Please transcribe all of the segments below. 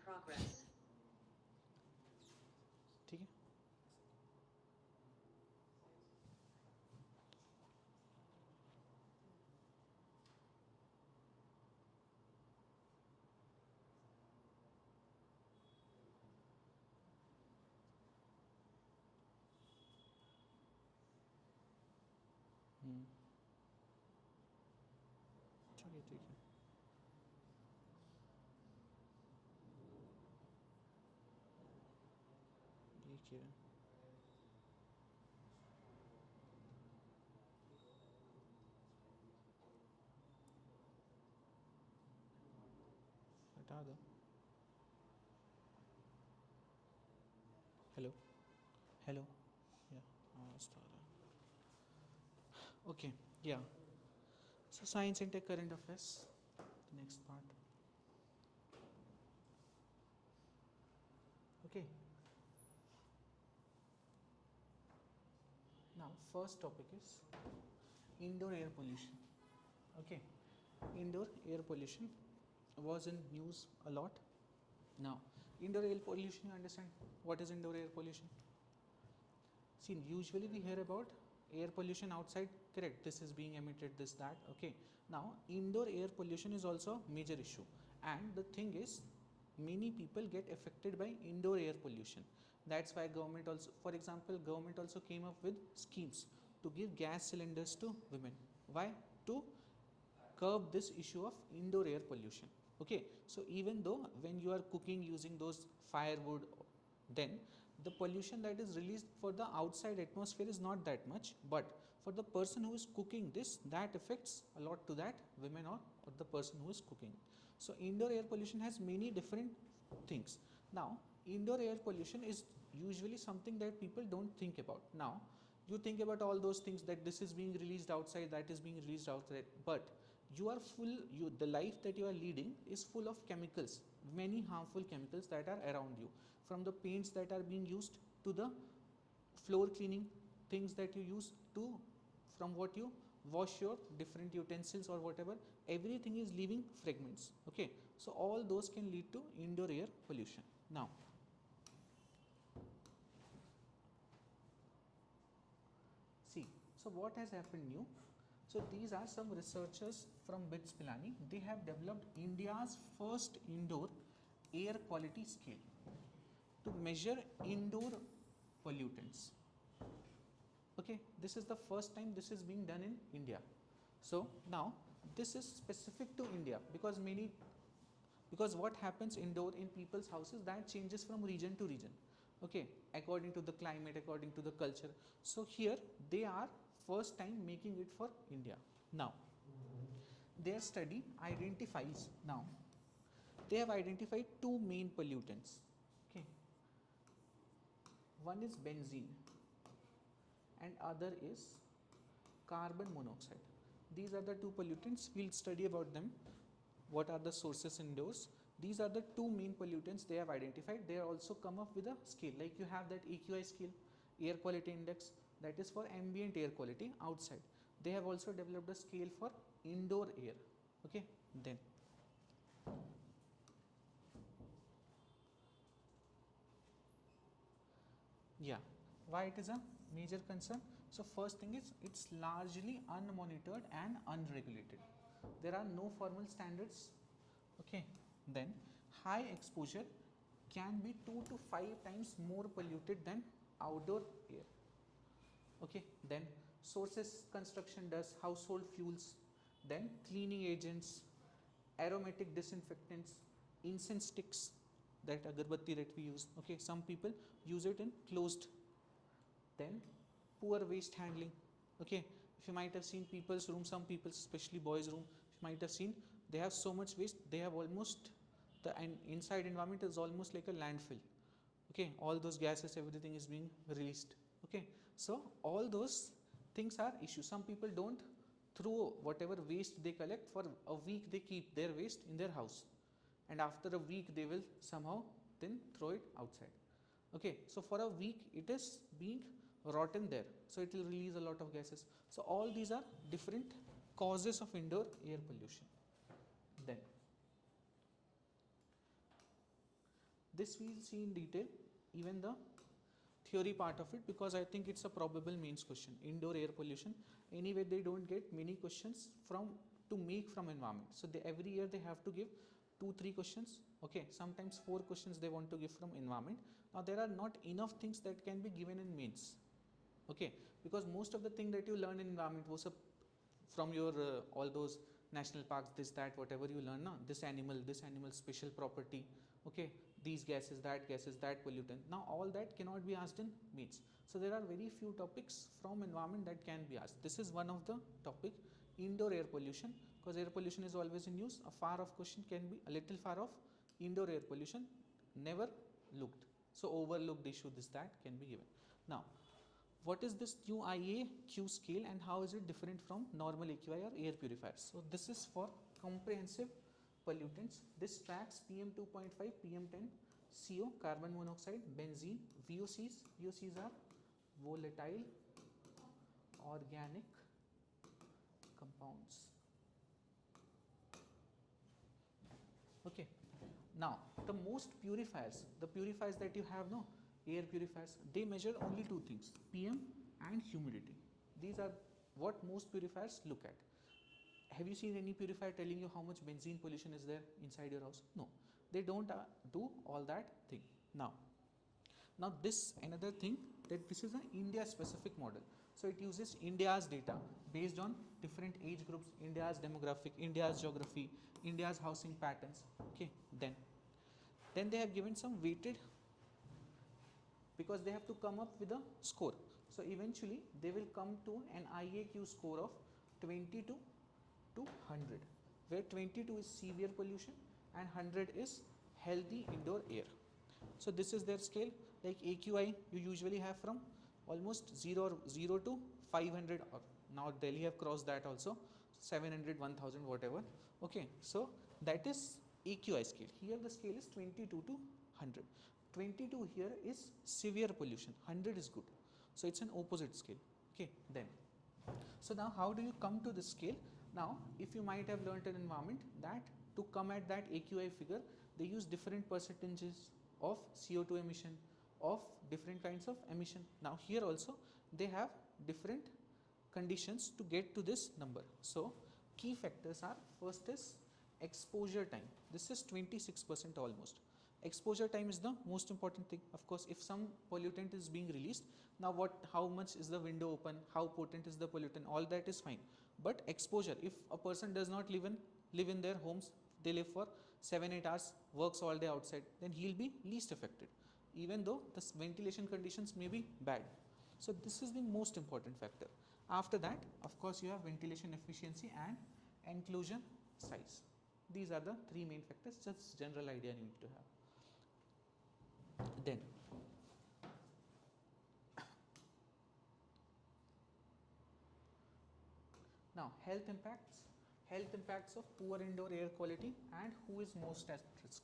progress. ठीक है. चलिए ठीक है. ये क्या है? हटा दो. हेलो हेलो या okay yeah so science and tech current affairs, the next part. Okay, now first topic is indoor air pollution. Okay, indoor air pollution was in news a lot. Now indoor air pollution, you understand what is indoor air pollution? See, usually we hear about air pollution outside, correct, this is being emitted, this that. Okay, now indoor air pollution is also a major issue, and the thing is many people get affected by indoor air pollution. That's why government also, for example, government also came up with schemes to give gas cylinders to women. Why? To curb this issue of indoor air pollution. Okay, so even though when you are cooking using those firewood, then the pollution that is released for the outside atmosphere is not that much, but for the person who is cooking this, that affects a lot to that women or the person who is cooking. So indoor air pollution has many different things. Now indoor air pollution is usually something that people don't think about. Now you think about all those things, that this is being released outside, that is being released outside, but you are the life that you are leading is full of chemicals, many harmful chemicals that are around you, from the paints that are being used to the floor cleaning things that you use, to from what you wash your different utensils or whatever, everything is leaving fragments. Okay, so all those can lead to indoor air pollution. Now see, so what has happened new? So these are some researchers from BITS Pilani. They have developed India's first indoor air quality scale to measure indoor pollutants. Okay, this is the first time this is being done in India. So now this is specific to India, because what happens indoor in people's houses, that changes from region to region. Okay, according to the climate, according to the culture. So here they are first time making it for India. Now their study identifies, now they have identified two main pollutants. Okay, one is benzene and other is carbon monoxide. These are the two pollutants. We'll study about them, what are the sources indoors. These are the two main pollutants they have identified. They also come up with a scale, like you have that AQI scale, air quality index, that is for ambient air quality outside. They have also developed a scale for indoor air. Okay, then yeah, why it is a major concern? So first thing is, it's largely unmonitored and unregulated. There are no formal standards. Okay, then high exposure can be 2 to 5 times more polluted than outdoor air. Okay, then sources, construction dust, household fuels, then cleaning agents, aromatic disinfectants, incense sticks, that agarbatti that we use. Okay, some people use it in closed. Then poor waste handling. Okay, if you might have seen people's room, some people, especially boys' room, you might have seen they have so much waste, they have almost, the inside environment is almost like a landfill. Okay, all those gases, everything is being released. Okay, so all those things are issues. Some people don't throw whatever waste they collect, for a week they keep their waste in their house, and after a week they will somehow then throw it outside. Okay, so for a week it is being rotten there, so it will release a lot of gases. So all these are different causes of indoor air pollution. Then This we'll see in detail, even the theory part of it, because I think it's a probable mains question. Indoor air pollution, anyway they don't get many questions from to make from environment, so they every year they have to give 2-3 questions, okay, sometimes 4 questions they want to give from environment. Now there are not enough things that can be given in mains, okay, because most of the thing that you learn in environment was from your all those national parks, this that whatever you learn, this animal special property, okay, these gases, that pollutant. Now all that cannot be asked in mains. So there are very few topics from environment that can be asked. This is one of the topic, indoor air pollution, because air pollution is always in use. A far off question can be a little far off. Indoor air pollution, never looked. So overlooked issue, this that can be given. Now what is this new IAQ scale and how is it different from normal AQI or air purifiers? So this is for comprehensive pollutants. This tracks PM 2.5, PM 10, CO, carbon monoxide, benzene, VOCs. VOCs are volatile organic compounds. Okay. Now the most purifiers, the purifiers that you have, no, air purifiers, they measure only 2 things, PM and humidity. These are what most purifiers look at. Have you seen any purifier telling you how much benzene pollution is there inside your house? No, they don't do all that thing. Now this another thing, that this is an India specific model. So it uses India's data based on different age groups, India's demographic, India's geography, India's housing patterns. Okay, then they have given some weighted, because they have to come up with a score. So eventually they will come to an IAQ score of 22 to 100, where 22 is severe pollution and 100 is healthy indoor air. So this is their scale. Like AQI you usually have from almost 0 to 500, or now Delhi have crossed that also, 700, 1000, whatever. Okay, so that is AQI scale. Here the scale is 22 to 100. 22 here is severe pollution, 100 is good. So it's an opposite scale. Okay, then. So now how do you come to this scale? Now if you might have learnt in environment that to come at that AQI figure, they use different percentages of CO2 emission, of different kinds of emission. Now here also they have different conditions to get to this number. So key factors are, first is exposure time. This is 26% almost. Exposure time is the most important thing. Of course, if some pollutant is being released, now how much is the window open, how potent is the pollutant, all that is fine. But exposure, if a person does not live in their homes, they live for 7-8 hours, works all day outside, then he'll be least affected, even though the ventilation conditions may be bad. So this is the most important factor. After that, of course, you have ventilation efficiency and enclosure size. These are the 3 main factors. Just general idea you need to have. Then now health impacts of poor indoor air quality and who is most at risk.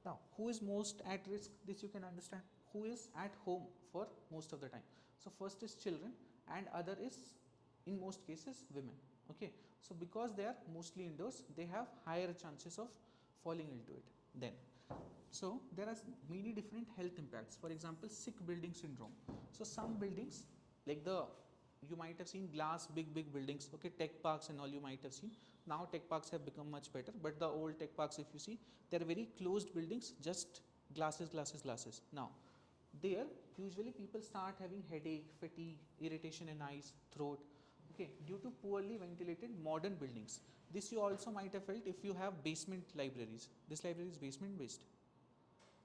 Now who is most at risk, this you can understand. Who is at home for most of the time? So first is children and other is in most cases women. Okay, so because they are mostly indoors, they have higher chances of falling into it. Then so there are many different health impacts. For example, sick building syndrome. So some buildings, like you might have seen glass big buildings, okay, tech parks and all you might have seen. Now tech parks have become much better, but the old tech parks, if you see, they are very closed buildings, just glasses. Now there usually people start having headache, fatigue, irritation in eyes, throat, okay, due to poorly ventilated modern buildings. This you also might have felt if you have basement libraries. This library is basement based,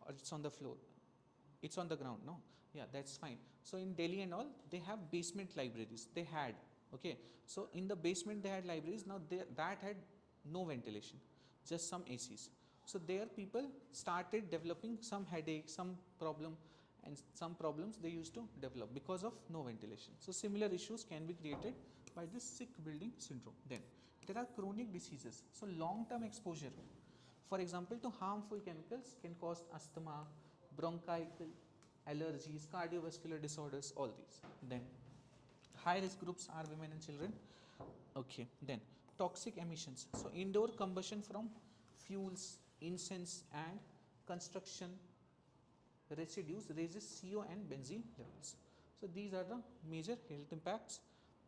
or it's on the floor, it's on the ground, no? Yeah, that's fine. So in Delhi and all, they have basement libraries, they had, okay, so in the basement they had libraries. Now that had no ventilation, just some ACs. So there people started developing some headache, some problem, and some problems they used to develop because of no ventilation. So similar issues can be created by this sick building syndrome. Then there are chronic diseases. So long-term exposure, for example, to harmful chemicals can cause asthma, bronchial allergies, cardiovascular disorders, all these. Then high risk groups are women and children. Okay, then toxic emissions. So indoor combustion from fuels, incense and construction residues raises CO and benzene levels. So these are the major health impacts.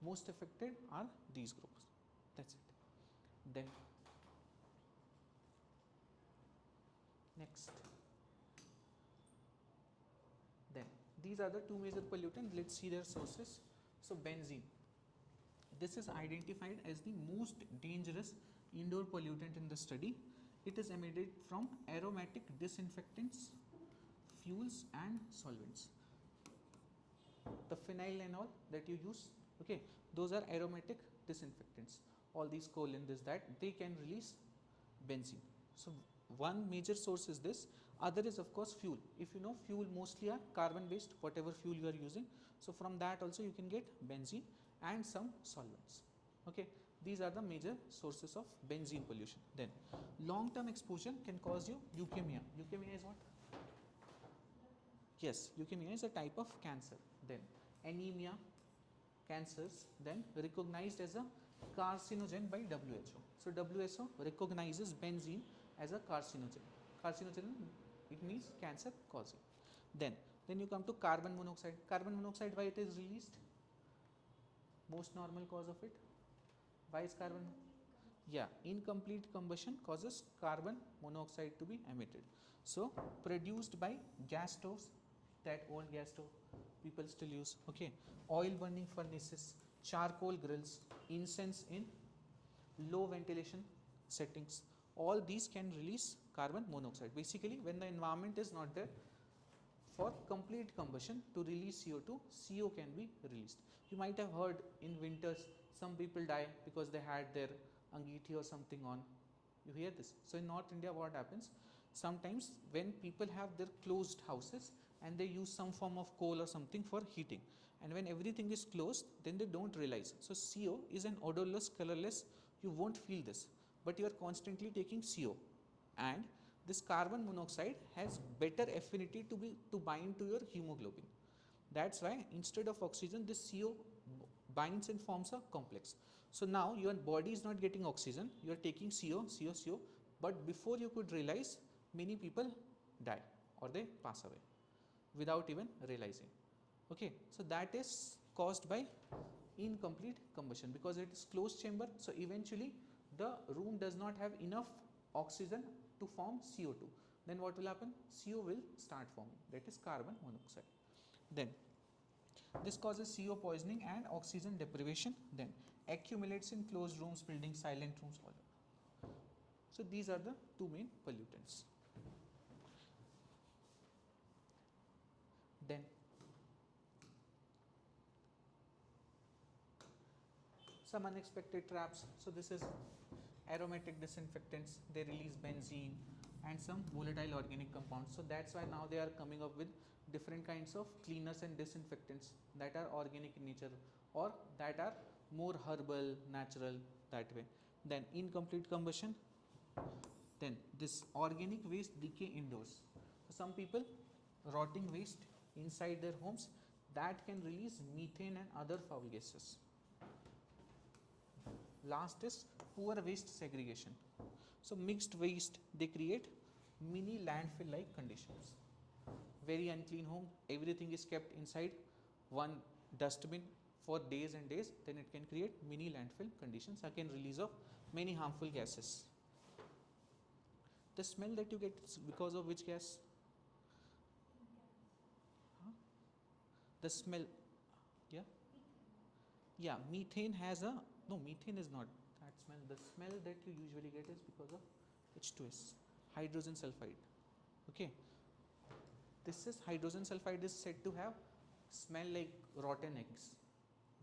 Most affected are these groups. That's it. Then next, then these are the two major pollutants. Let's see their sources. So benzene, this is identified as the most dangerous indoor pollutant in the study. It is emitted from aromatic disinfectants, fuels and solvents. The phenylenol that you use, okay, those are aromatic disinfectants. All these colon, this, that, they can release benzene. So one major source is this. Other is of course fuel. If you know, fuel mostly are carbon based, whatever fuel you are using. So from that also you can get benzene and some solvents. Okay, these are the major sources of benzene pollution. Then long term exposure can cause you leukemia. Leukemia is what? Yes, leukemia is a type of cancer. Then anemia, cancers, then recognized as a carcinogen by WHO. So WHO recognizes benzene as a carcinogen. Carcinogen, it means cancer causing. Then you come to carbon monoxide. Carbon monoxide, why it is released? Most normal cause of it. Why is carbon? Yeah, incomplete combustion causes carbon monoxide to be emitted. So produced by gas stoves, that old gas stove people still use. Okay, oil burning furnaces, charcoal grills, incense in low ventilation settings, all these can release carbon monoxide. Basically, when the environment is not there for complete combustion to release CO2, CO can be released. You might have heard in winters some people die because they had their angithi or something on. You hear this? So in North India what happens? Sometimes when people have their closed houses and they use some form of coal or something for heating, and when everything is closed, then they don't realize. So CO is an odorless, colorless, you won't feel this, but you are constantly taking CO, and this carbon monoxide has better affinity to bind to your hemoglobin. That's why instead of oxygen, this CO binds and forms a complex. So now your body is not getting oxygen, you are taking CO, but before you could realize, many people die or they pass away without even realizing. Okay, so that is caused by incomplete combustion because it is closed chamber. So eventually the room does not have enough oxygen to form CO2. Then what will happen? CO will start forming, that is carbon monoxide. Then this causes CO poisoning and oxygen deprivation, then accumulates in closed rooms, buildings, silent rooms, all. So these are the two main pollutants. Then some unexpected traps. So this is aromatic disinfectants, they release benzene and some volatile organic compounds. So that's why now they are coming up with different kinds of cleaners and disinfectants that are organic in nature or that are more herbal, natural, that way. Then incomplete combustion, then this organic waste decay indoors. So some people rotting waste inside their homes, that can release methane and other foul gases. Last is poor waste segregation. So mixed waste, they create mini landfill like conditions. Very unclean home, everything is kept inside one dustbin for days and days, then it can create mini landfill conditions, again release of many harmful gases. The smell that you get is because of which gas? Huh? The smell, yeah? Yeah, methane has a, no, methane is not that smell. The smell that you usually get is because of H2S, hydrogen sulfide. Okay, this is hydrogen sulfide is said to have smell like rotten eggs.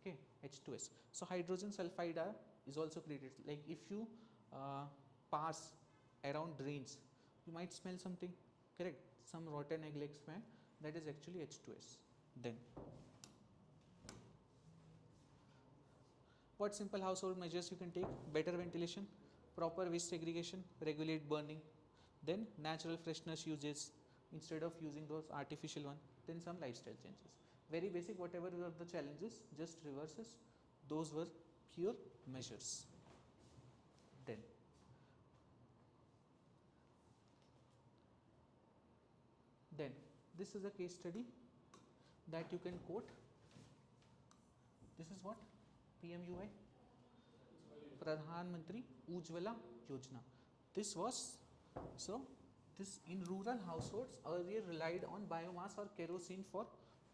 Okay, H2S. So hydrogen sulfide is also created. Like if you pass around drains, you might smell something, correct? Some rotten egg like smell, that is actually H2S. Then what simple household measures you can take? Better ventilation, proper waste segregation, regulate burning, then natural freshness uses instead of using those artificial one, then some lifestyle changes. Very basic, whatever were the challenges, just reverses, those were pure measures. Then This is a case study that you can quote. This is what? PMUY, Pradhan Mantri Ujjwala Yojana. This was, so this in rural households earlier relied on biomass or kerosene for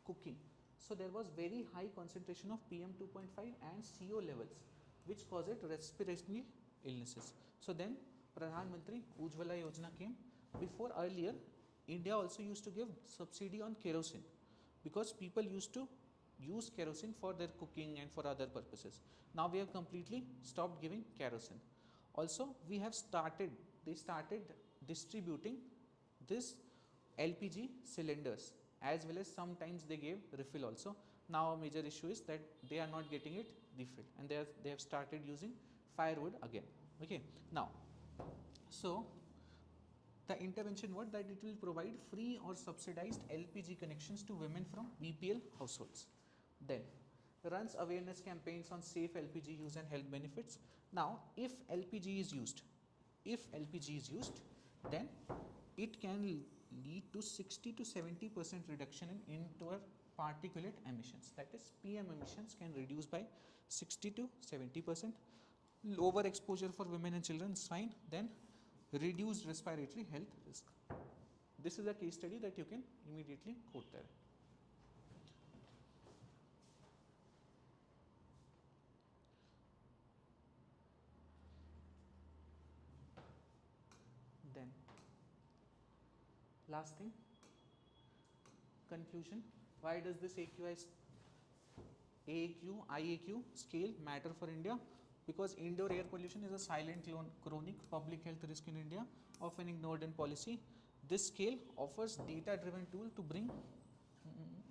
cooking. So there was very high concentration of PM 2.5 and CO levels, which caused respiratory illnesses. So then Pradhan Mantri Ujjwala Yojana came. Before, earlier, India also used to give subsidy on kerosene because people used to use kerosene for their cooking and for other purposes. Now we have completely stopped giving kerosene. Also, they started distributing this LPG cylinders, as well as sometimes they gave refill also. Now a major issue is that they are not getting it refilled, and they have started using firewood again. Okay. Now, so the intervention was that it will provide free or subsidized LPG connections to women from BPL households. Then runs awareness campaigns on safe LPG use and health benefits. Now, if LPG is used, then it can lead to 60 to 70% reduction in indoor particulate emissions. That is, PM emissions can reduce by 60 to 70%. Lower exposure for women and children is fine. Then reduced respiratory health risk. This is a case study that you can immediately quote there. Then last thing, conclusion. Why does this IAQ scale matter for India? Because indoor air pollution is a silent chronic public health risk in India, often ignored in policy. This scale offers data-driven tool to bring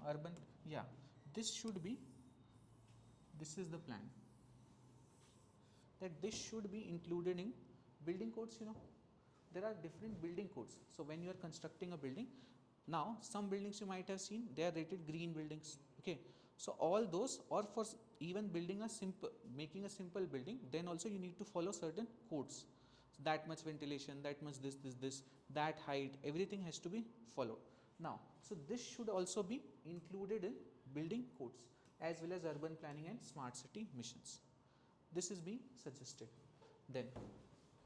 urban. Yeah, this is the plan. That this should be included in building codes. There are different building codes. So when you are constructing a building, now some buildings you might have seen, they are rated green buildings. Okay. So all those, or for even making a simple building, then also you need to follow certain codes. So that much ventilation, that much this, that height, everything has to be followed. Now, so this should also be included in building codes as well as urban planning and smart city missions. This is being suggested. Then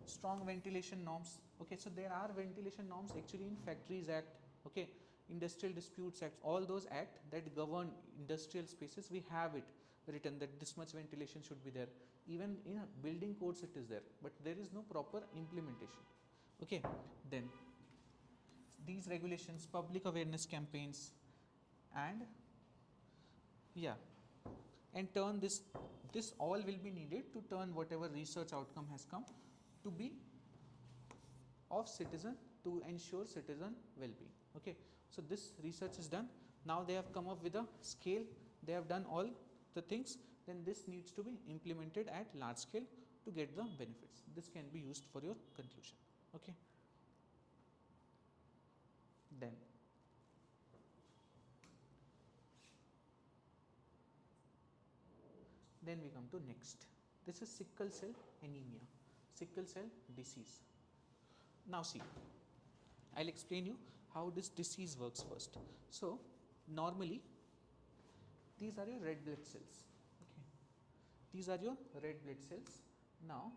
strong ventilation norms. Okay, so there are ventilation norms actually in Factories Act. Okay. Industrial Disputes Act, all those act that govern industrial spaces, we have it written that this much ventilation should be there. Even in building codes it is there, but there is no proper implementation. Okay. Then these regulations, public awareness campaigns, and turn this all will be needed to turn whatever research outcome has come to be of citizen, to ensure citizen well-being. Okay. So this research is done. Now they have come up with a scale. They have done all the things. Then this needs to be implemented at large scale to get the benefits. This can be used for your conclusion. Okay. Then we come to next. This is sickle cell anemia, sickle cell disease. Now see, I'll explain you how this disease works first. So normally these are your red blood cells. Okay, these are your red blood cells. Now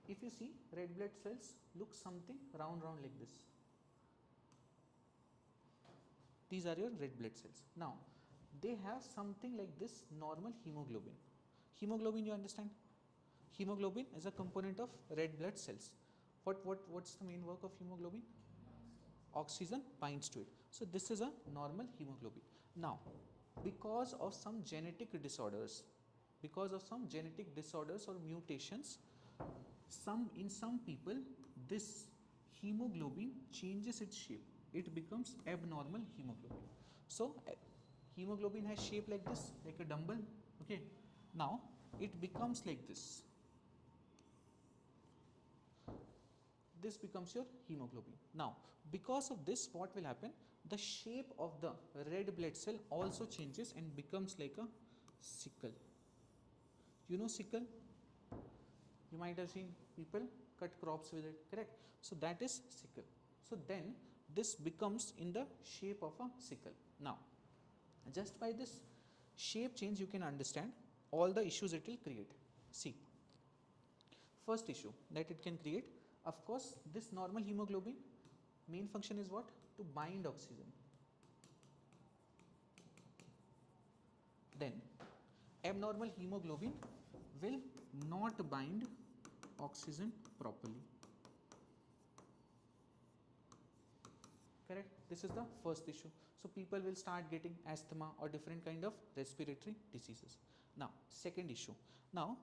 if you see, red blood cells look something round like this. These are your red blood cells. Now they have something like this normal hemoglobin. Hemoglobin, you understand? Hemoglobin is a component of red blood cells. What's the main work of hemoglobin? Oxygen binds to it. So this is a normal hemoglobin. Now, because of some genetic disorders or mutations, in some people, this hemoglobin changes its shape. It becomes abnormal hemoglobin. So hemoglobin has shape like this, like a dumbbell. Okay. Now it becomes like this. This becomes your hemoglobin. Now, because of this, what will happen? The shape of the red blood cell also changes and becomes like a sickle. You know sickle? You might have seen people cut crops with it, correct? So that is sickle. So then this becomes in the shape of a sickle. Now, just by this shape change you can understand all the issues it will create. See, first issue that it can create, of course, this normal hemoglobin main function is what? To bind oxygen. Then abnormal hemoglobin will not bind oxygen properly. Correct? This is the first issue. So people will start getting asthma or different kind of respiratory diseases. Now, second issue. Now,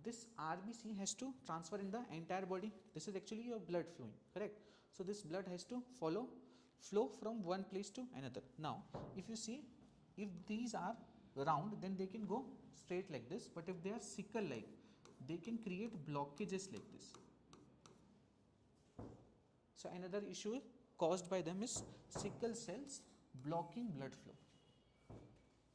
this RBC has to transfer in the entire body. This is actually your blood flowing, correct? So this blood has to flow from one place to another. Now, if you see, if these are round, then they can go straight like this, but if they are sickle like, they can create blockages like this. So another issue caused by them is sickle cells blocking blood flow.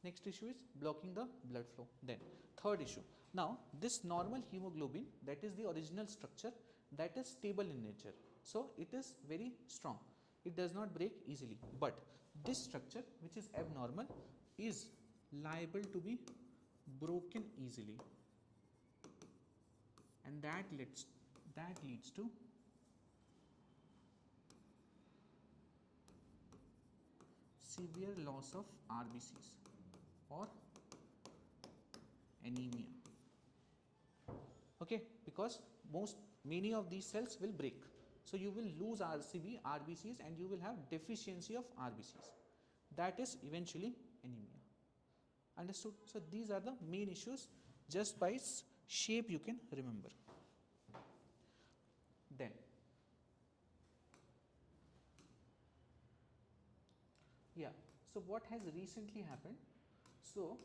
Next issue is blocking the blood flow. Then third issue. Now this normal hemoglobin, that is the original structure, that is stable in nature. So it is very strong. It does not break easily. But this structure, which is abnormal, is liable to be broken easily, and that leads to severe loss of RBCs or anemia. Okay, because many of these cells will break, so you will lose RBCs and you will have deficiency of RBCs. That is eventually anemia. Understood? So these are the main issues. Just by its shape you can remember. Then yeah, so what has recently happened? So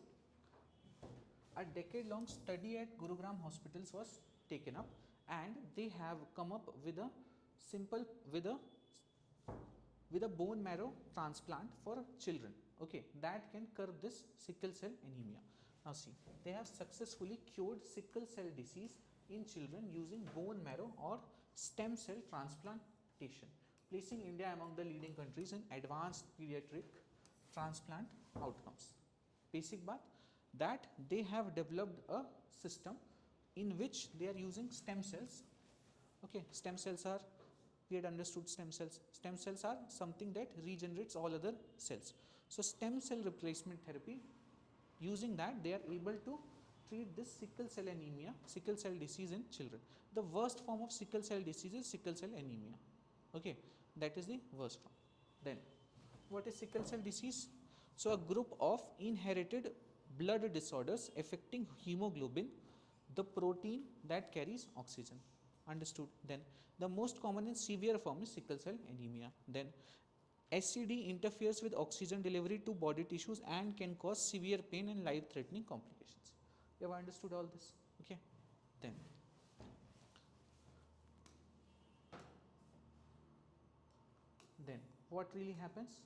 a decade-long study at Gurugram hospitals was taken up, and they have come up with a bone marrow transplant for children. Okay, that can curb this sickle cell anemia. Now see, they have successfully cured sickle cell disease in children using bone marrow or stem cell transplantation, placing India among the leading countries in advanced pediatric transplant outcomes. Basic baat, that they have developed a system in which they are using stem cells. Okay, stem cells are, we had understood stem cells. Stem cells are something that regenerates all other cells. So stem cell replacement therapy, using that they are able to treat this sickle cell anemia, sickle cell disease in children. The worst form of sickle cell disease is sickle cell anemia. Okay, that is the worst form. Then what is sickle cell disease? So a group of inherited blood disorders affecting hemoglobin, the protein that carries oxygen. Understood? Then the most common and severe form is sickle cell anemia. Then SCD interferes with oxygen delivery to body tissues and can cause severe pain and life-threatening complications. You have understood all this? Okay. Then what really happens?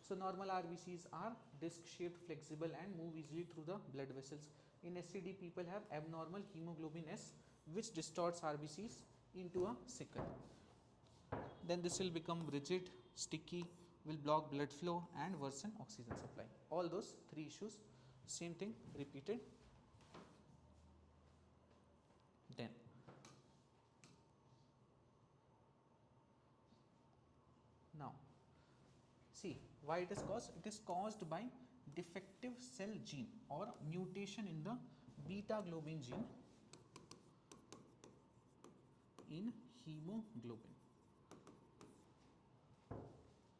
So normal RBCs are disc-shaped, flexible and move easily through the blood vessels. In SCD, people have abnormal hemoglobin S, which distorts RBCs into a sickle. Then this will become rigid, sticky, will block blood flow and worsen oxygen supply. All those three issues, same thing repeated. Then now see why it is caused. It is caused by defective cell gene or mutation in the beta globin gene in hemoglobin.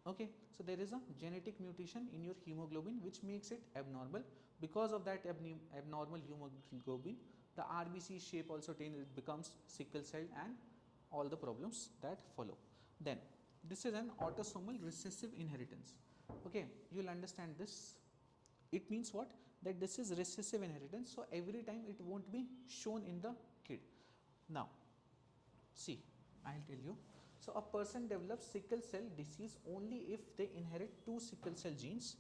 Okay, so there is a genetic mutation in your hemoglobin which makes it abnormal. Because of that abnormal hemoglobin, the RBC shape also changes, it becomes sickle cell and all the problems that follow. Then this is an autosomal recessive inheritance. Okay, you will understand this. It means what? That this is recessive inheritance, so every time it won't be shown in the kid. Now see, I will tell you. So a person develops sickle cell disease only if they inherit two sickle cell genes,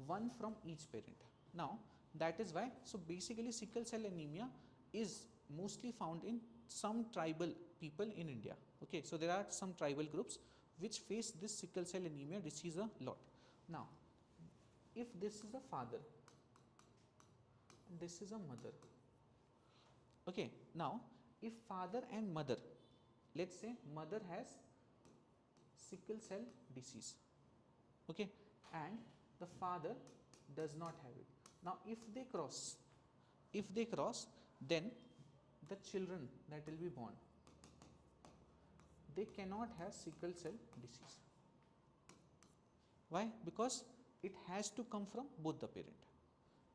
one from each parent. Now that is why, so basically sickle cell anemia is mostly found in some tribal people in India. Okay, so there are some tribal groups which face this sickle cell anemia disease a lot. Now, if this is a father, this is a mother. Okay, now if father and mother, let's say mother has sickle cell disease, okay, and the father does not have it. Now if they cross, then the children that will be born, they cannot have sickle cell disease. Why? Because it has to come from both the parent.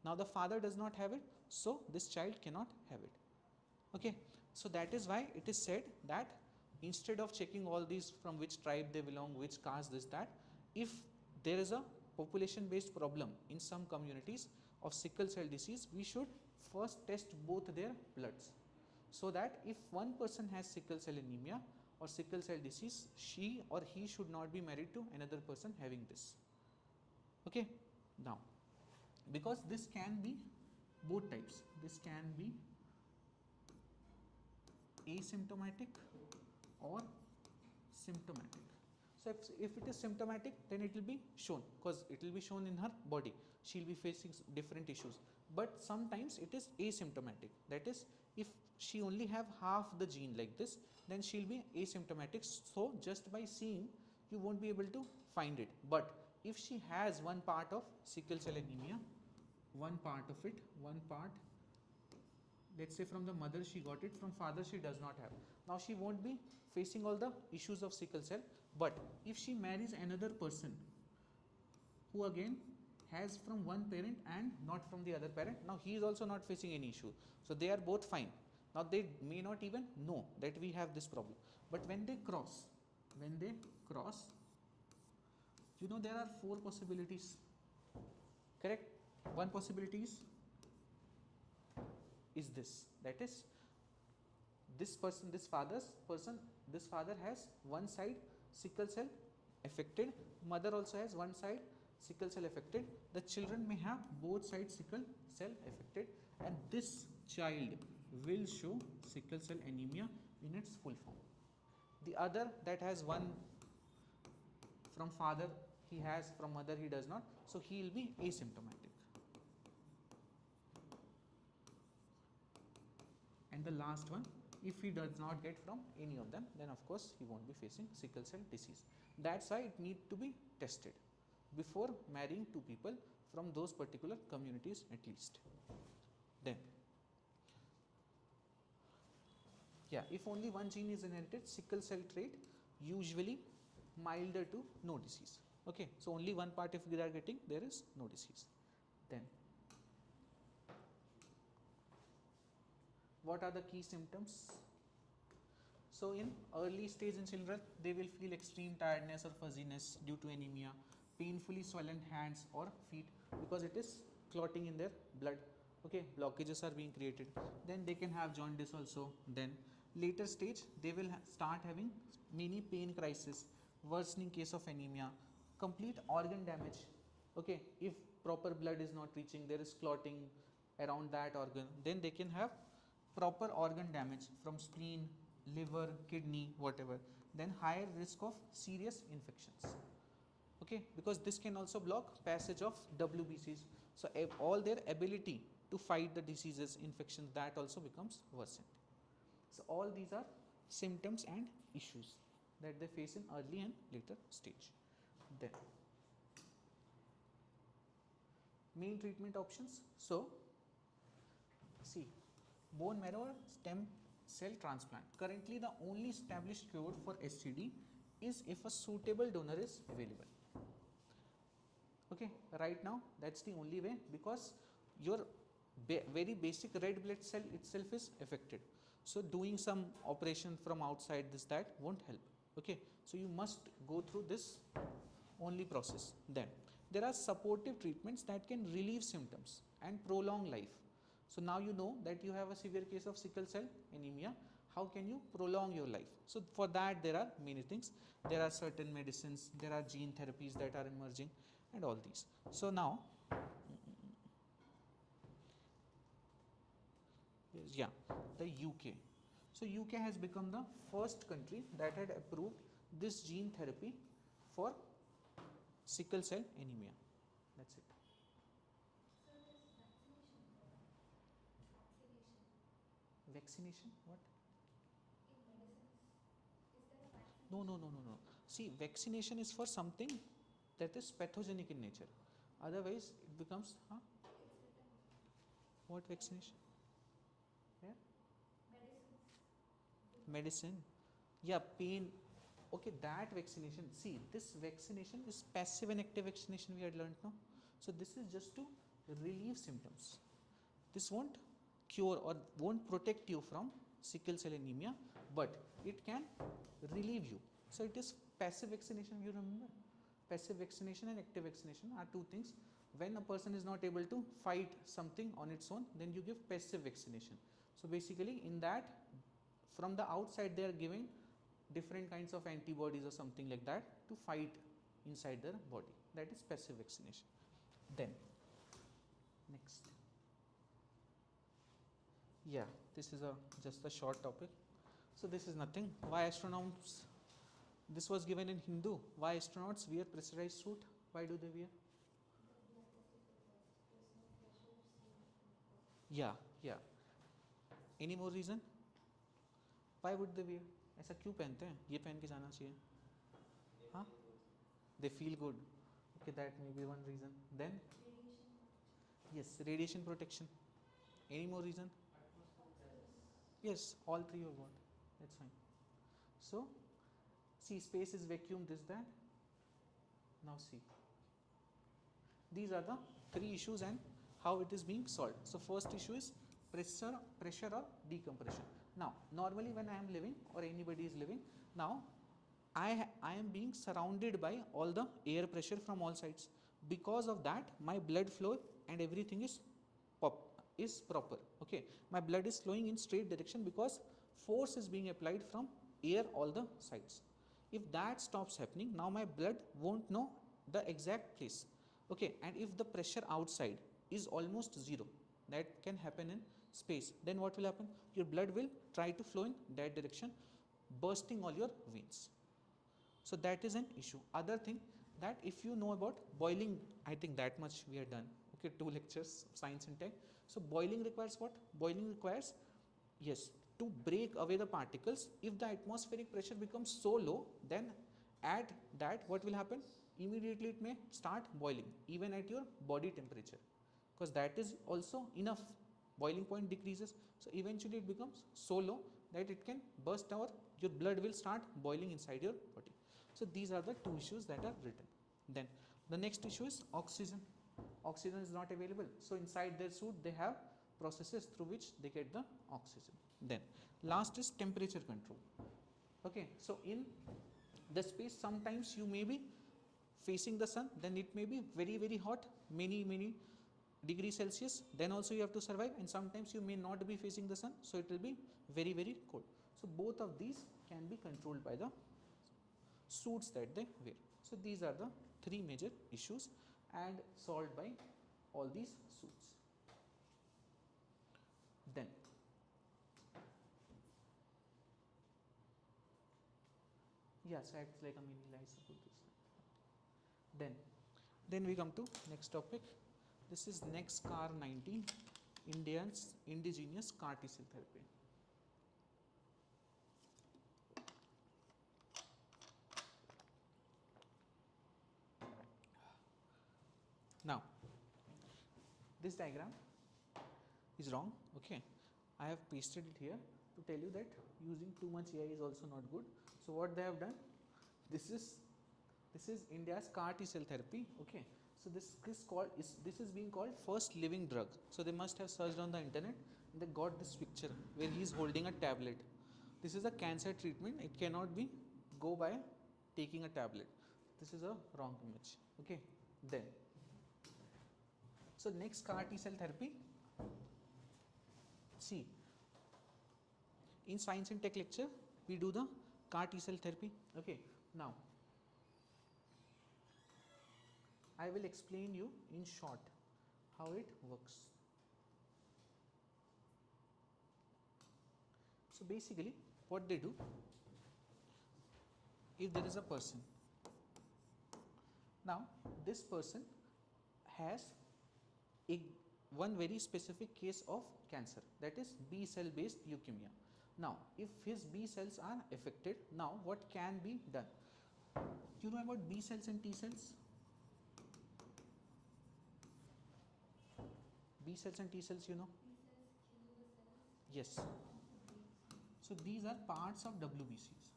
Now the father does not have it, so this child cannot have it. Okay, so that is why it is said that instead of checking all these from which tribe they belong, which caste, this, that, if there is a population based problem in some communities of sickle cell disease, we should first test both their bloods, so that if one person has sickle cell anemia or sickle cell disease, she or he should not be married to another person having this. Okay, now because this can be both types, this can be asymptomatic or symptomatic. So if it is symptomatic, then it will be shown, because it will be shown in her body, she will be facing different issues. But sometimes it is asymptomatic, that is, if she only have half the gene like this, then she will be asymptomatic, so just by seeing you won't be able to find it. But if she has one part of sickle cell anemia, one part of it, one part, let's say from the mother she got it, from father she does not have, now she won't be facing all the issues of sickle cell. But if she marries another person who again has from one parent and not from the other parent, now he is also not facing any issue, so they are both fine. Now they may not even know that we have this problem, but when they cross, you know, there are 4 possibilities, correct? One possibility is this, that is, this person, this father has one side sickle cell affected, mother also has one side sickle cell affected, the children may have both sides sickle cell affected, and this child will show sickle cell anemia in its full form. The other that has one from father he has, from mother he does not, so he will be asymptomatic. And the last one, if he does not get from any of them, then of course he won't be facing sickle cell disease. That's why it needs to be tested before marrying 2 people from those particular communities at least. Then, yeah, if only one gene is inherited, sickle cell trait usually milder to no disease. Okay, so only one part if we are getting, there is no disease. Then, what are the key symptoms? So in early stage in children, they will feel extreme tiredness or fuzziness due to anemia, painfully swollen hands or feet because it is clotting in their blood. Okay, blockages are being created. Then they can have jaundice also. Then later stage, they will start having many pain crisis, worsening case of anemia, complete organ damage. Okay, if proper blood is not reaching, there is clotting around that organ, then they can have proper organ damage from spleen, liver, kidney, whatever. Then higher risk of serious infections. Okay, because this can also block passage of WBCs. So all their ability to fight the diseases, infections, that also becomes worsened. So all these are symptoms and issues that they face in early and later stage. Then main treatment options. So see, bone marrow stem cell transplant. Currently the only established cure for SCD is if a suitable donor is available. Okay, right now that's the only way, because your very basic red blood cell itself is affected. So doing some operation from outside, this, that won't help. Okay, so you must go through this only process. Then there are supportive treatments that can relieve symptoms and prolong life. So now you know that you have a severe case of sickle cell anemia. How can you prolong your life? So for that there are many things. There are certain medicines, there are gene therapies that are emerging and all these. So now, yeah, the UK. So UK has become the first country that had approved this gene therapy for sickle cell anemia. That's it. So this vaccination for vaccination Vaccination? What? in medicines, is there a vaccination? No. See, vaccination is for something that is pathogenic in nature. Otherwise, it becomes, It's written what vaccination? Where? medicines. Medicine. Yeah, pain. Okay, that vaccination. See, this vaccination is passive and active vaccination we had learnt now. So this is just to relieve symptoms. This won't cure or won't protect you from sickle cell anemia, but it can relieve you. So it is passive vaccination, you remember? Passive vaccination and active vaccination are two things. When a person is not able to fight something on its own, then you give passive vaccination. So basically in that, from the outside they are giving different kinds of antibodies or something like that to fight inside their body. That is passive vaccination. Then next, yeah, this is just a short topic. So this is nothing. Why astronauts? This was given in Hindu. Why astronauts wear pressurized suit? Why do they wear? Yeah. Any more reason? Why would they wear? ऐसा क्यों पहनते हैं? ये पहन के जाना चाहिए. हाँ? They feel good. Okay, that may be one reason. Then? Yes, radiation protection. Any more reason? Yes, all three are what? That's fine. So, see, space is vacuum, this, that. Now see. These are the three issues and how it is being solved. So, first issue is pressure or decompression. Now, normally when I am living or anybody is living, now I am being surrounded by all the air pressure from all sides. Because of that, my blood flow and everything is proper. Okay, my blood is flowing in straight direction because force is being applied from air all the sides. If that stops happening, now my blood won't know the exact place. Okay, and if the pressure outside is almost zero, that can happen in space, then what will happen? Your blood will try to flow in that direction, bursting all your veins. So that is an issue. Other thing, that if you know about boiling, I think that much we are done. Okay, 2 lectures of science and tech. So boiling requires what? Boiling requires, yes, to break away the particles. If the atmospheric pressure becomes so low, then at that what will happen? Immediately it may start boiling even at your body temperature, because that is also enough. Boiling point decreases, so eventually it becomes so low that it can burst out, your blood will start boiling inside your body. So these are the two issues that are written. Then the next issue is oxygen. Oxygen is not available, so inside their suit they have processes through which they get the oxygen. Then last is temperature control. Okay, so in the space sometimes you may be facing the sun, then it may be very hot, many degrees Celsius, then also you have to survive, and sometimes you may not be facing the sun, so it will be very cold. So both of these can be controlled by the suits that they wear. So these are the three major issues and solved by all these suits. Then yes, acts like a mini life support. Then we come to next topic. This is next CAR 90, indigenous CAR T cell therapy. Now, this diagram is wrong. Okay, I have pasted it here to tell you that using too much AI is also not good. So what they have done, this is India's CAR T cell therapy. Okay, so this is being called first living drug. So they must have searched on the internet and they got this picture where he is holding a tablet. This is a cancer treatment. It cannot be go by taking a tablet. This is a wrong image. Okay, then. So next CAR T cell therapy. See, in science and tech lecture, we do the CAR T cell therapy. Okay, now I will explain you in short how it works. So basically, what they do, if there is a person, now this person has a one very specific case of cancer, that is B cell based leukemia. Now if his B cells are affected, now what can be done? You know about B cells and T cells? B cells and T cells, you know? Yes. So these are parts of WBCs.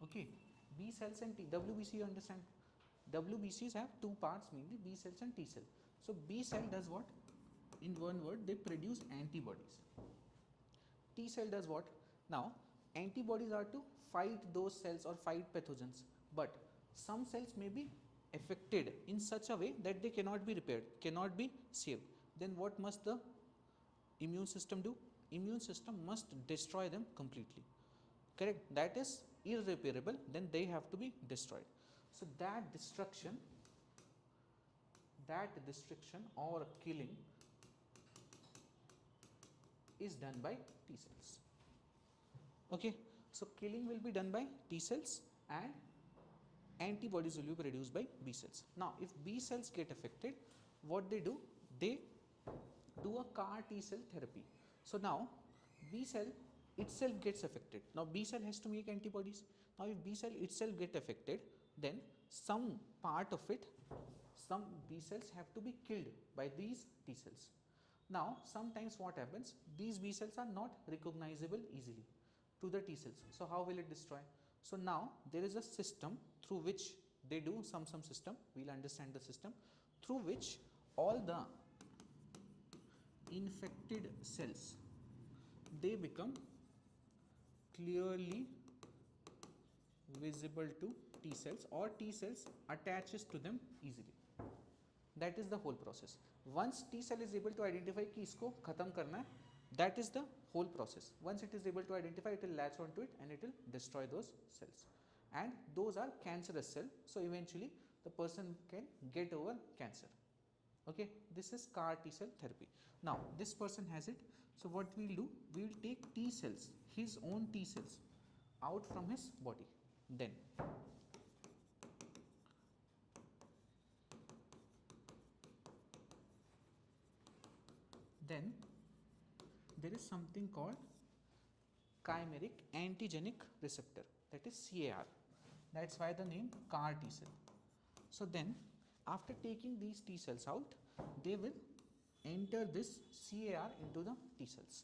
Okay. B cells and WBC, you understand? WBCs have two parts mainly, B cells and T cell. So B cell does what? In one word, they produce antibodies. T cell does what? Now antibodies are to fight those cells or fight pathogens, but some cells may be affected in such a way that they cannot be repaired, cannot be saved. Then what must the immune system do? Immune system must destroy them completely. Correct? That is irreparable, then they have to be destroyed. So that destruction or killing is done by T cells. Okay, so killing will be done by T cells and antibodies will be produced by B cells. Now if B cells get affected, what they do? They do a CAR T cell therapy. So now B cell itself gets affected. Now B cell has to make antibodies. Now if B cell itself get affected, then some part of it, some B cells have to be killed by these T cells. Now sometimes what happens, these B cells are not recognizable easily to the T cells. So how will it destroy? So now there is a system through which they do some system, we will understand the system, through which all the infected cells, they become clearly visible to T cells, or T cells attaches to them easily. That is the whole process. Once T cell is able to identify कि इसको खत्म करना है, that is the whole process. Once it is able to identify, it will latch onto it and it will destroy those cells. And those are cancerous cells, so eventually the person can get over cancer. Okay, this is CAR T cell therapy. Now this person has it, so what we will do, we will take T cells, his own T cells, out from his body. Then there is something called chimeric antigenic receptor, that is CAR. That's why the name CAR T cell. So then after taking these T cells out, they will enter this CAR into the T cells.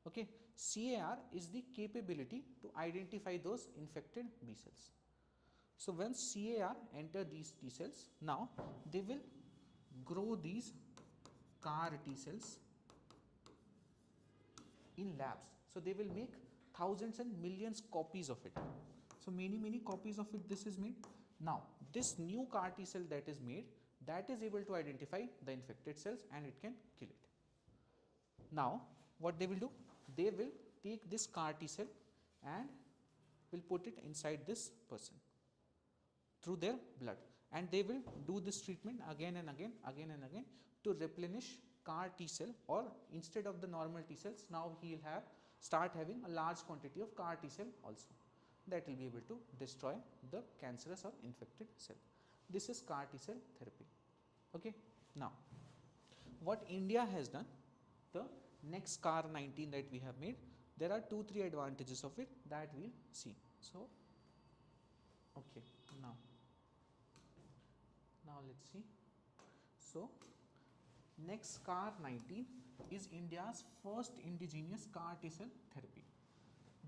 Okay, CAR is the capability to identify those infected B cells. So once CAR enter these T cells, now they will grow these CAR T cells in labs. So they will make thousands and millions copies of it. So many copies of it this is made. Now this new CAR T cell that is made, that is able to identify the infected cells and it can kill it. Now what they will do? They will take this CAR T cell and will put it inside this person through their blood, and they will do this treatment again and again to replenish CAR T cell, or instead of the normal T cells, now he will start having a large quantity of CAR T cell also, that will be able to destroy the cancerous or infected cell. This is CAR T cell therapy. Okay. Now what India has done, the next CAR 19 that we have made, there are 2-3 advantages of it that we'll see. So okay, now let's see. So next CAR 19 is India's first indigenous CAR T cell therapy.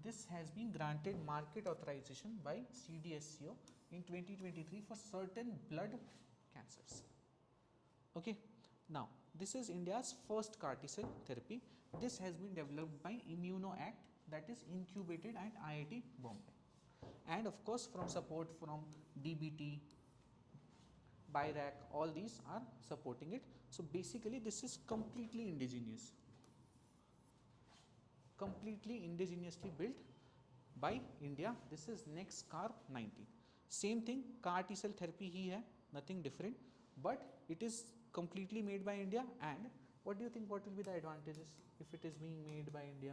This has been granted market authorization by CDSCO in 2023 for certain blood cancers. Okay. Now this is India's first CAR T cell therapy. This has been developed by ImmunoAct, that is incubated at IIT Bombay, and of course from support from DBT, BIRAC, all these are supporting it. So basically this is completely indigenous, completely indigenously built by India. This is next CAR 19. Same thing, CAR T cell therapy ही है, nothing different, but it is completely made by India. And what do you think, what will be the advantages if it is being made by India?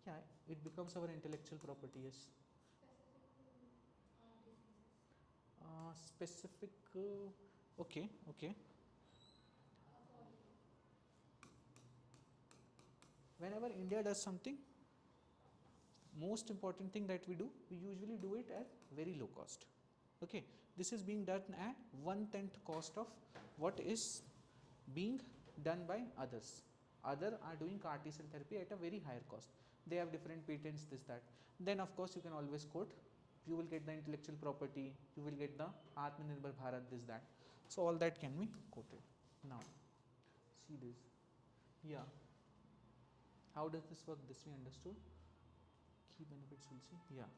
Yeah, it becomes our intellectual property. Yes. Specific to diseases. Specific. Okay. Okay. For Whenever India does something, most important thing that we do, we usually do it at very low cost. Okay, this is being done at 1/10 cost of what is being done by others. Other are doing CAR T cell therapy at a very higher cost. They have different patents, this that. Then of course you can always quote. You will get the intellectual property. You will get the Atmanirbhar Bharat, this that. So all that can be quoted. Now, see this. Yeah. How does this work? This we understood. Key benefits we'll see. Yeah.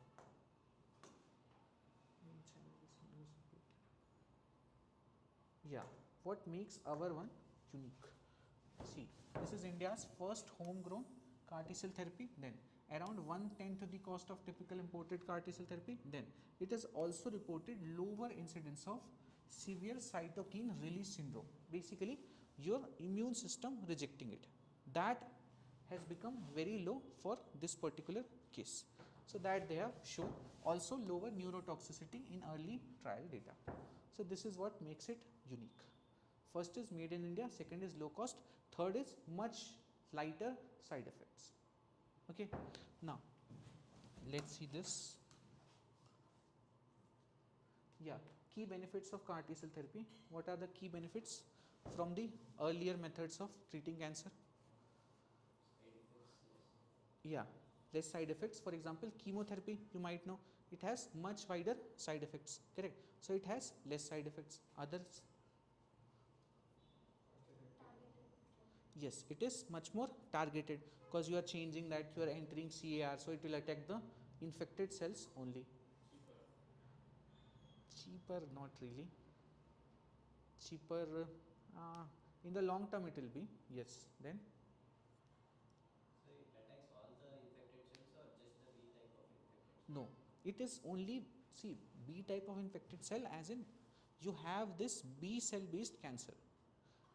Yeah. What makes our one unique? See, this is India's first homegrown CAR T cell therapy. Then around 1/10 to the cost of typical imported CAR T cell therapy. Then it has also reported lower incidence of severe cytokine release syndrome. Basically, your immune system rejecting it. That has become very low for this particular case. So that they have shown. Also lower neurotoxicity in early trial data. So this is what makes it unique. First is made in India, second is low cost, third is much lighter side effects. Okay. Now let's see this. Yeah, key benefits of CAR T cell therapy. What are the key benefits from the earlier methods of treating cancer? Yeah, less side effects. For example, chemotherapy, you might know, it has much wider side effects, correct? So it has less side effects. Others? Yes, it is much more targeted because you are changing that, you are entering CAR, so it will attack the infected cells only. Cheaper, not really. Cheaper, in the long term it will be, yes. Then? So it attacks all the infected cells or just the B type of infected cells? No, it is only, see, B type of infected cell, as in you have this B cell based cancer.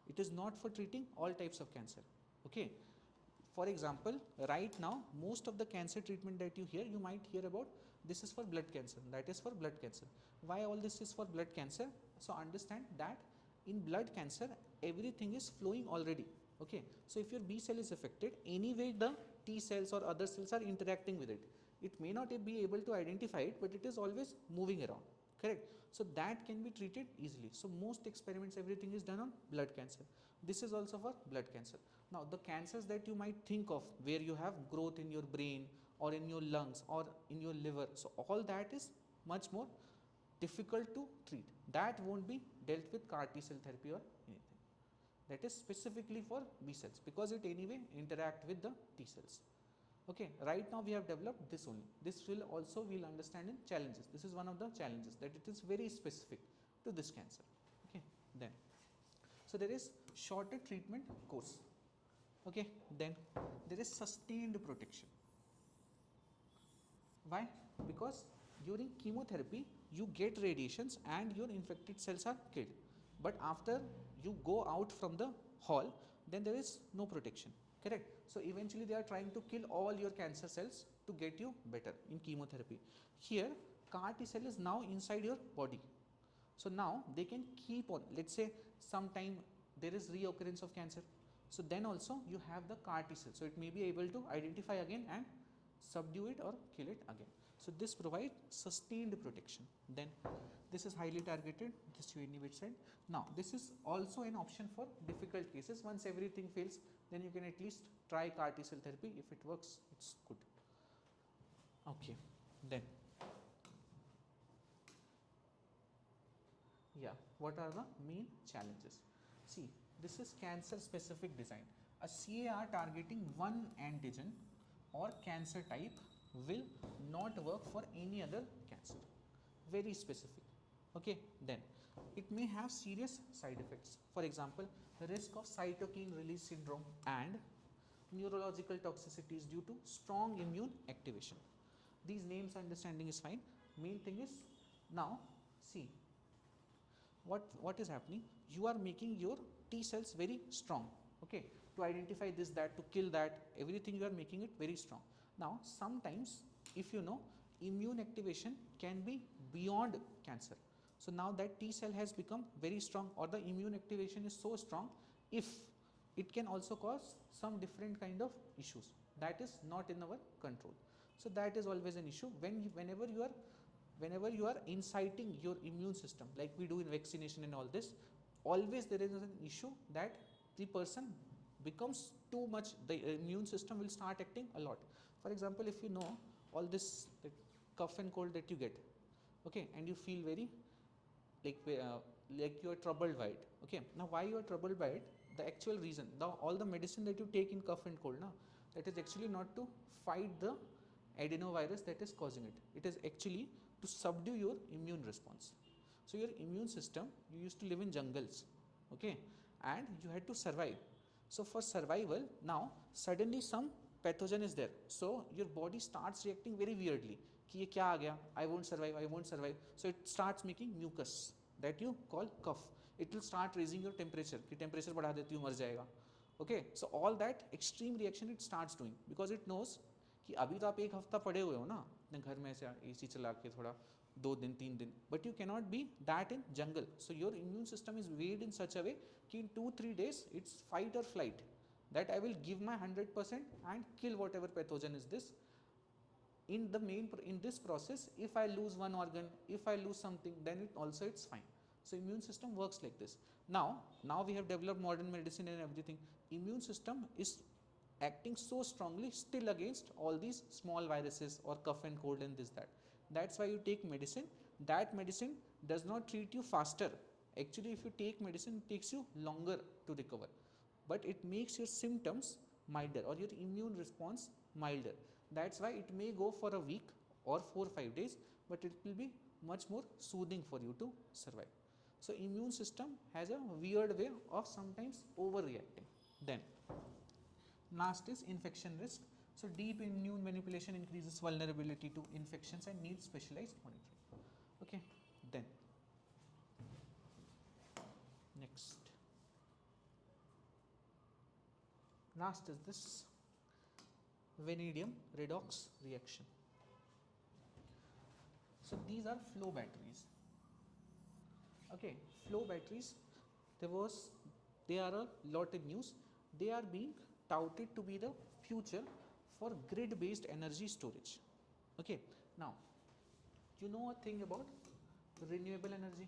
It is not for treating all types of cancer. Okay. For example, right now, most of the cancer treatment that you hear, you might hear about, this is for blood cancer, that is for blood cancer. Why all this is for blood cancer? So understand that in blood cancer, everything is flowing already. Okay. So if your B cell is affected, anyway the T cells or other cells are interacting with it. It may not be able to identify it, but it is always moving around. Correct. So that can be treated easily. So most experiments, everything is done on blood cancer. This is also for blood cancer. Now the cancers that you might think of, where you have growth in your brain or in your lungs or in your liver, so all that is much more difficult to treat. That won't be dealt with CAR T cell therapy or anything. That is specifically for B cells, because it anyway interact with the T cells. Okay, right now we have developed this only. This will also we'll understand in challenges. This is one of the challenges, that it is very specific to this cancer. Okay, then so there is shorter treatment course. Okay, then there is sustained protection. Why? Because during chemotherapy you get radiations and your infected cells are killed, but after you go out from the hall, then there is no protection. Correct. So eventually they are trying to kill all your cancer cells to get you better in chemotherapy. Here CAR T cell is now inside your body. So now they can keep on, let's say sometime there is reoccurrence of cancer. So then also you have the CAR T cell. So it may be able to identify again and subdue it or kill it again. So this provides sustained protection. Then this is highly targeted, this you anyway said. Now this is also an option for difficult cases. Once everything fails, then you can at least try CAR T cell therapy. If it works, it's good. Okay, then yeah, what are the main challenges? See, this is cancer specific design. A CAR targeting one antigen or cancer type will not work for any other cancer. Very specific. Okay, then it may have serious side effects. For example, the risk of cytokine release syndrome and neurological toxicities due to strong immune activation. These names understanding is fine. Main thing is, now see what is happening. You are making your T cells very strong. Okay, to identify this, that, to kill that, everything you are making it very strong. Now sometimes, if you know, immune activation can be beyond cancer. So now that T cell has become very strong, or the immune activation is so strong, if it can also cause some different kind of issues that is not in our control. So that is always an issue whenever you are inciting your immune system, like we do in vaccination and all this. Always there is an issue that the person becomes too much, the immune system will start acting a lot. For example, if you know all this cough and cold that you get, okay, and you feel very like you are troubled by it. Okay, now why you are troubled by it? The actual reason, all the medicine that you take in cough and cold, now that is actually not to fight the adenovirus that is causing it. It is actually to subdue your immune response. So your immune system, you used to live in jungles, okay, and you had to survive. So for survival, now suddenly some pathogen is there, so your body starts reacting very weirdly कि ये क्या आ गया, I won't survive. So it starts making mucus that you call cough. It will start raising your temperature कि temperature बढ़ा देती हूँ मर जाएगा. Okay, so all that extreme reaction it starts doing because it knows कि अभी तो आप एक हफ्ता पड़े हुए हो ना अपने घर में ऐसे AC चला के थोड़ा 2 दिन 3 दिन, but you cannot be that in jungle. So your immune system is weighed in such a way कि in 2-3 days it's fight or flight, that I will give my 100% and kill whatever pathogen is this. In this process, if I lose one organ, if I lose something, then it also it's fine. So immune system works like this. Now we have developed modern medicine and everything. Immune system is acting so strongly still against all these small viruses or cough and cold and this that. That's why you take medicine. That medicine does not treat you faster. Actually, if you take medicine, it takes you longer to recover, but it makes your symptoms milder or your immune response milder. That's why it may go for a week or 4-5 days, but it will be much more soothing for you to survive. So immune system has a weird way of sometimes overreacting. Then last is infection risk. So deep immune manipulation increases vulnerability to infections and needs specialized monitoring. Okay, then next, last is this vanadium redox reaction. So these are flow batteries. Okay, flow batteries, they are a lot in news. They are being touted to be the future for grid based energy storage. Okay, now you know a thing about renewable energy,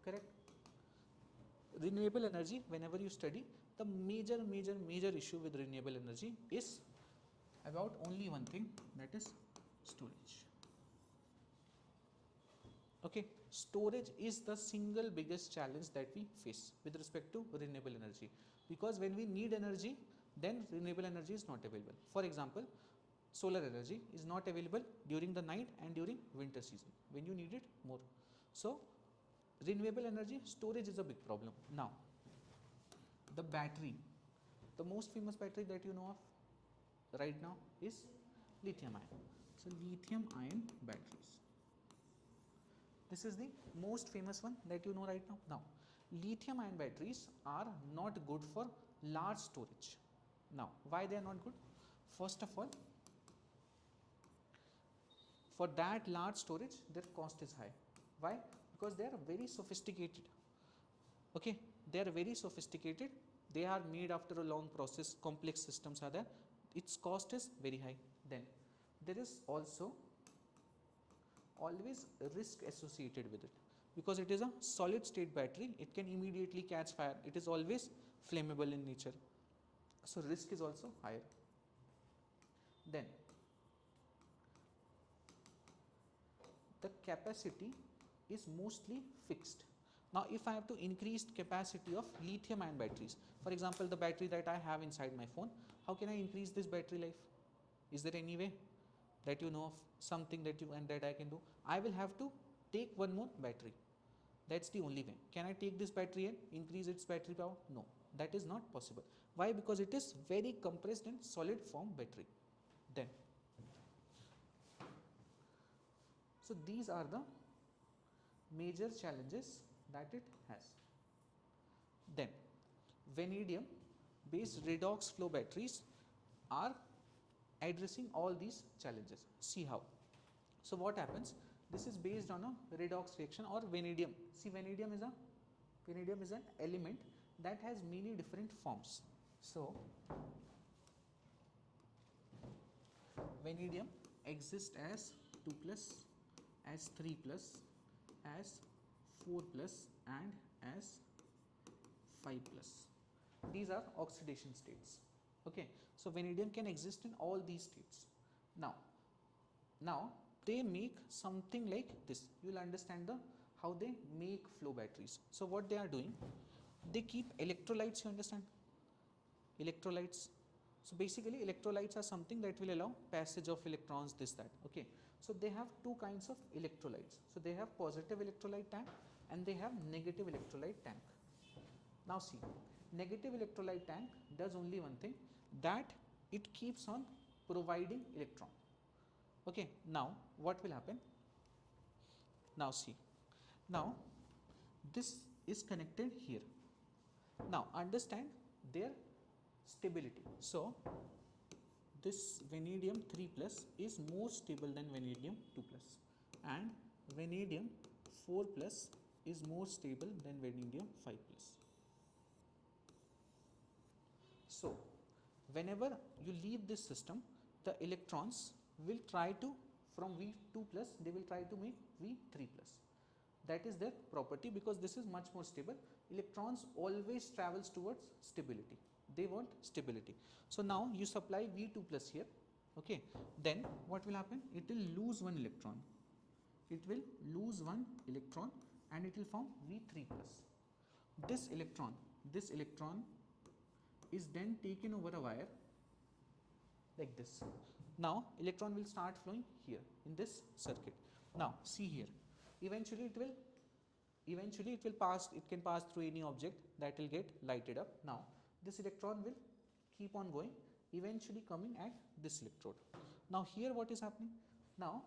correct? Renewable energy, whenever you study, the major issue with renewable energy is about only one thing, that is storage. Okay, storage is the single biggest challenge that we face with respect to renewable energy, because when we need energy, then renewable energy is not available. For example, solar energy is not available during the night and during winter season when you need it more. So renewable energy storage is a big problem. Now the battery, the most famous battery that you know of right now is lithium ion. So lithium ion batteries, this is the most famous one that you know right now. Now lithium ion batteries are not good for large storage. Now why they are not good? First of all, for that large storage their cost is high. Why? Because they are very sophisticated. Okay, they are very sophisticated, they are made after a long process, complex systems are there, its cost is very high. Then there is also always risk associated with it, because it is a solid state battery, it can immediately catch fire, it is always flammable in nature, so risk is also higher. Then the capacity is mostly fixed. Now if I have to increase capacity of lithium ion batteries, for example the battery that I have inside my phone, how can I increase this battery life? Is there any way that you know of, something that I can do? I will have to take one more battery, that's the only way. Can I take this battery and increase its battery power? No, that is not possible. Why? Because it is very compressed and solid form battery. Then so these are the major challenges that it has. Then vanadium based redox flow batteries are addressing all these challenges. See how. So what happens? This is based on a redox reaction or vanadium. See, vanadium is an element that has many different forms. So vanadium exists as 2 plus, as 3 plus, as 4 plus, and as 5 plus. These are oxidation states. Okay, so vanadium can exist in all these states. Now they make something like this. You will understand how they make flow batteries. So what they are doing, they keep electrolytes. You understand electrolytes? So basically electrolytes are something that will allow passage of electrons, this, that. Okay, so they have two kinds of electrolytes. So they have positive electrolyte tank and they have negative electrolyte tank. Now see, negative electrolyte tank does only one thing, that it keeps on providing electron. Okay, now what will happen? Now see, now this is connected here. Now understand their stability. So this vanadium 3 plus is more stable than vanadium 2 plus, and vanadium 4 plus is more stable than vanadium 5 plus. So whenever you leave this system, the electrons will try to, from V2 plus, they will try to make V3 plus. That is their property, because this is much more stable. Electrons always travels towards stability. They want stability. So now you supply V2 plus here. Okay, then what will happen? It will lose one electron. It will lose one electron and it will form V3 plus. This electron is then taken over a wire like this. Now electron will start flowing here in this circuit. Now see here, eventually it will pass, it can pass through any object that will get lighted up. Now this electron will keep on going, eventually coming at this electrode. Now here what is happening? Now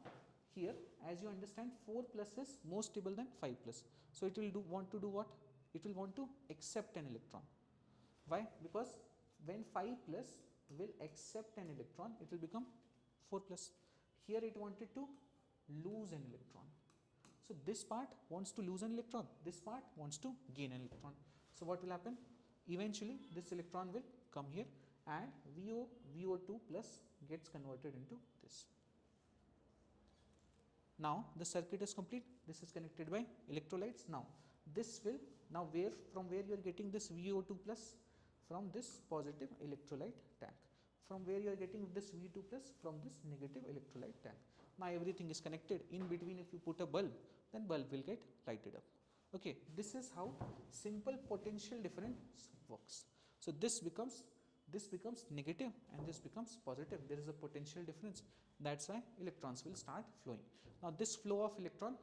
here, as you understand, 4 plus is more stable than 5 plus. So it will want to do what? It will want to accept an electron. Why? Because when 5 plus will accept an electron, it will become 4 plus. Here it wanted to lose an electron. So this part wants to lose an electron, this part wants to gain an electron. So what will happen? Eventually this electron will come here and VO2 plus gets converted into this. Now the circuit is complete. This is connected by electrolytes. Now this will, from where you are getting this VO2 plus? From this positive electrolyte tank. From where you are getting this V2 plus? From this negative electrolyte tank. Now everything is connected. In between, if you put a bulb, then bulb will get lighted up. Okay, this is how simple potential difference works. So this becomes negative and this becomes positive. There is a potential difference. That's why electrons will start flowing. Now this flow of electron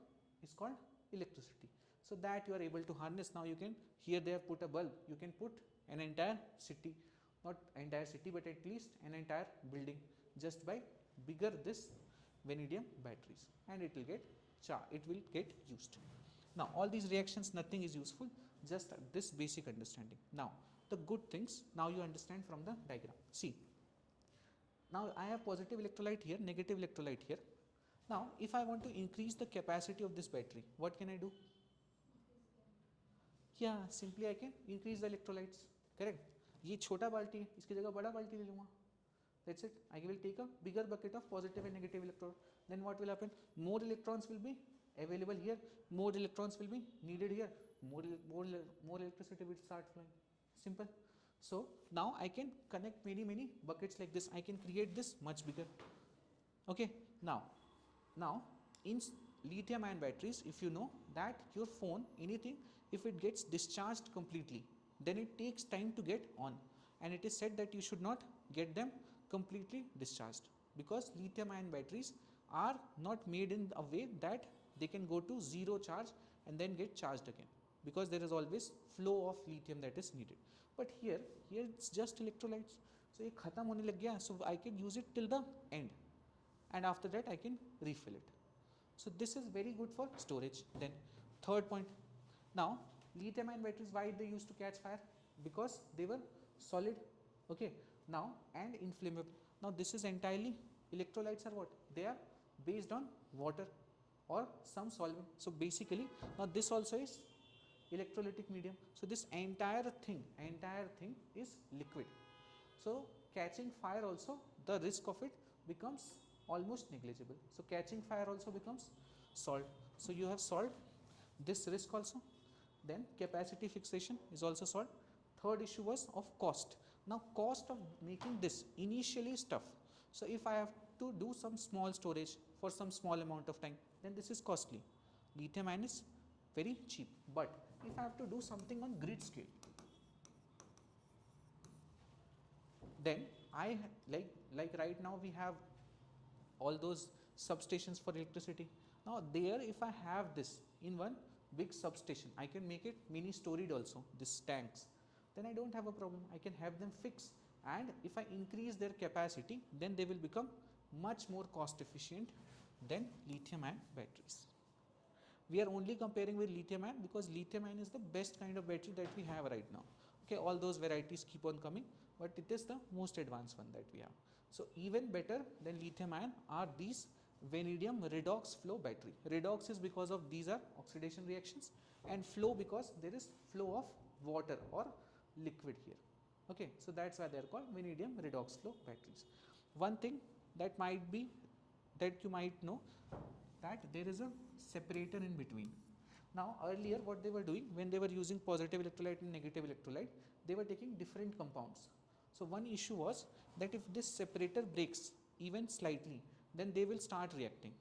is called electricity. So that you are able to harness. Now you can, here they have put a bulb, you can put an entire city, not entire city but at least an entire building, just by bigger this vanadium batteries, and it will get used. Now all these reactions, nothing is useful, just this basic understanding. Now the good things, now you understand from the diagram. See, now I have positive electrolyte here, negative electrolyte here. Now if I want to increase the capacity of this battery, what can I do? Yeah, simply I can increase the electrolytes. Correct? ये छोटा बाल्टी है, इसकी जगह बड़ा बाल्टी ले लूँगा. That's it. I will take a bigger bucket of positive and negative electrode. Then what will happen? More electrons will be available here. More electrons will be needed here. More electricity will start flowing. Simple. So now I can connect many buckets like this. I can create this much bigger. Okay. Now in lithium ion batteries, if you know that your phone, anything, if it gets discharged completely, then it takes time to get on, and it is said that you should not get them completely discharged, because lithium ion batteries are not made in a way that they can go to zero charge and then get charged again, because there is always flow of lithium that is needed. But here it's just electrolytes, so ये खत्म होने लग गया, so I can use it till the end, and after that I can refill it. So this is very good for storage. Then third point, now lithium ion batteries, why they used to catch fire? Because they were solid. Okay, now and inflammable. Now this is entirely, electrolytes are what? They are based on water or some solvent. So basically now this also is electrolytic medium. So this entire thing is liquid. So catching fire also, the risk of it becomes almost negligible. So catching fire also becomes solved. So you have solved this risk also. Then capacity fixation is also solved. Third issue was of cost. Now cost of making this initially is tough. So if I have to do some small storage for some small amount of time, then this is costly. Lithium ion is very cheap. But if I have to do something on grid scale, then I like right now we have all those substations for electricity. Now there, if I have this in one big substation, I can make it mini storied also, this tanks, then I don't have a problem. I can have them fixed, and if I increase their capacity, then they will become much more cost efficient than lithium ion batteries. We are only comparing with lithium ion because lithium ion is the best kind of battery that we have right now. Okay, all those varieties keep on coming, but it is the most advanced one that we have. So even better than lithium ion are these vanadium redox flow battery. Redox is because of these are oxidation reactions, and flow because there is flow of water or liquid here. Okay, so that's why they are called vanadium redox flow batteries. One thing that might be that you might know, that there is a separator in between. Now earlier what they were doing, when they were using positive electrolyte and negative electrolyte, they were taking different compounds. So one issue was that if this separator breaks even slightly, then they will start reacting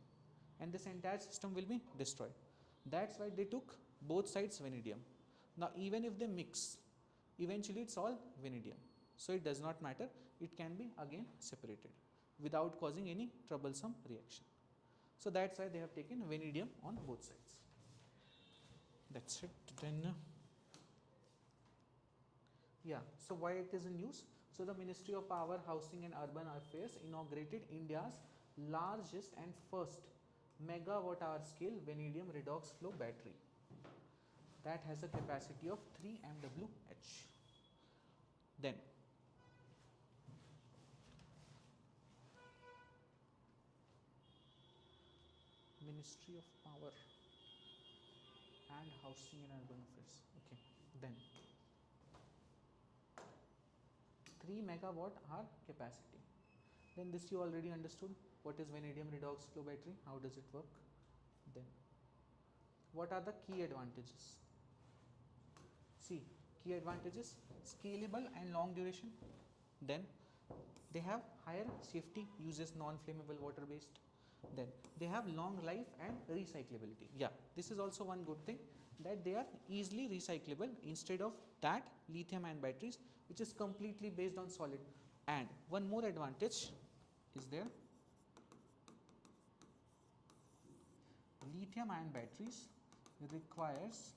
and this entire system will be destroyed. That's why they took both sides vanadium. Now even if they mix, eventually it's all vanadium. So it does not matter, it can be again separated without causing any troublesome reaction. So that's why they have taken vanadium on both sides. That's it. Then yeah, so why it is in use? So the Ministry of Power, Housing and Urban Affairs inaugurated India's largest and first megawatt hour scale vanadium redox flow battery that has a capacity of 3 MWh. Then Ministry of Power and Housing and Urban Affairs. Okay, then 3 megawatt hour capacity. Then this you already understood. What is vanadium redox flow battery? How does it work? Then what are the key advantages? See, key advantages: scalable and long duration. Then they have higher safety, uses non-flammable water based. Then they have long life and recyclability. Yeah, this is also one good thing, that they are easily recyclable instead of that lithium ion batteries which is completely based on solid. And one more advantage is there: lithium ion batteries requires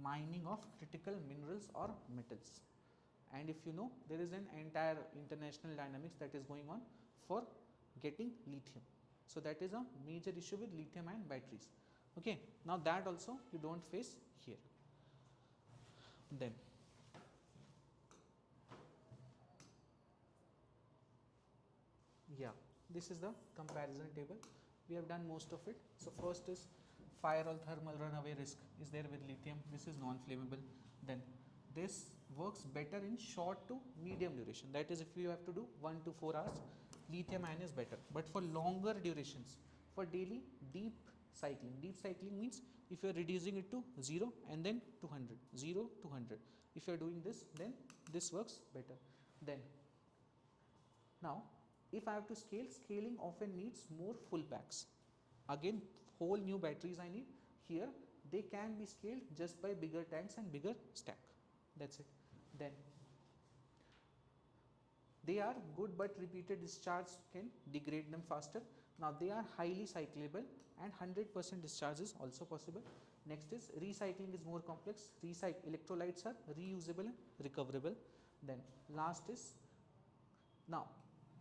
mining of critical minerals or metals. And if you know, there is an entire international dynamics that is going on for getting lithium. So that is a major issue with lithium ion batteries. Okay, now that also you don't face here. Then yeah, this is the comparison table. We have done most of it. So first is fire or thermal runaway risk is there with lithium. This is non-flammable. Then this works better in short to medium duration. That is, if you have to do 1 to 4 hours, lithium ion is better. But for longer durations, for daily deep cycling means if you are reducing it to 0 and then 200, 0 to 100. If you are doing this, then this works better. Then now if I have to scale, scaling often needs more full packs. Again, whole new batteries I need. Here they can be scaled just by bigger tanks and bigger stack. That's it. Then they are good, but repeated discharge can degrade them faster. Now they are highly cyclable and 100% discharge is also possible. Next is recycling is more complex. Electrolytes are reusable and recoverable. Then last is now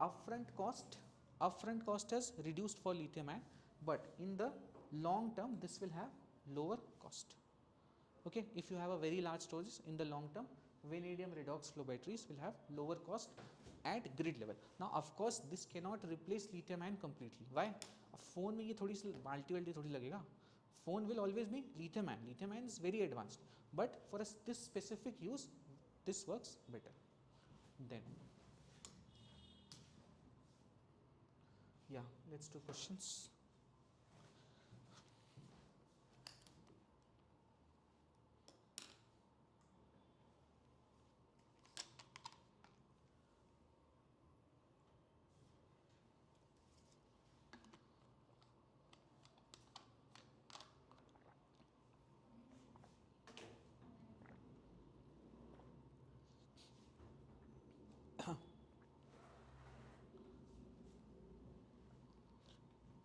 upfront cost has reduced for lithium ion, but in the long term this will have lower cost. Okay, if you have a very large storage, in the long term vanadium redox flow batteries will have lower cost at grid level. Now of course this cannot replace lithium ion completely. Why? phone में ये थोड़ी सी बाल्टी वाल्टी थोड़ी लगेगा. Phone will always be lithium ion. Lithium ion is very advanced, but for this specific use this works better. Then yeah, let's do questions.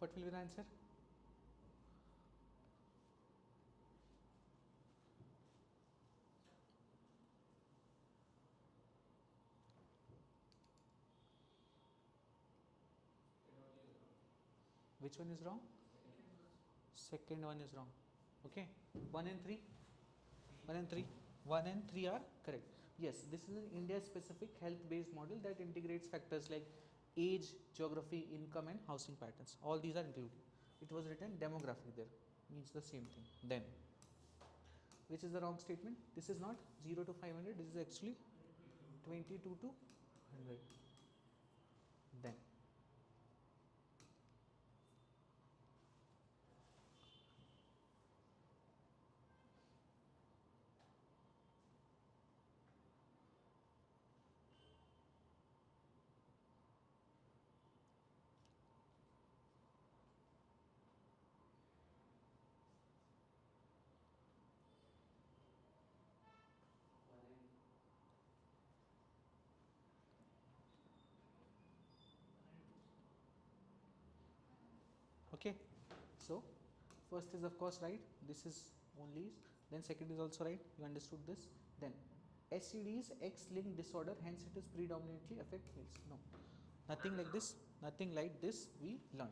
What will be the answer? Which one is wrong? Second one is wrong. Okay. 1 and 3. 1 and 3. 1 and 3 are correct. Yes, this is an India specific health based model that integrates factors like age, geography, income and housing patterns. All these are included. It was written demography there, means the same thing. Then which is the wrong statement? This is not 0 to 500, this is actually 22 to 100. Then okay, so first is of course right, this is only, then second is also right, you understood this. Then SCD is X-linked disorder, hence it is predominantly affect males. No, nothing like this, nothing like this we learnt.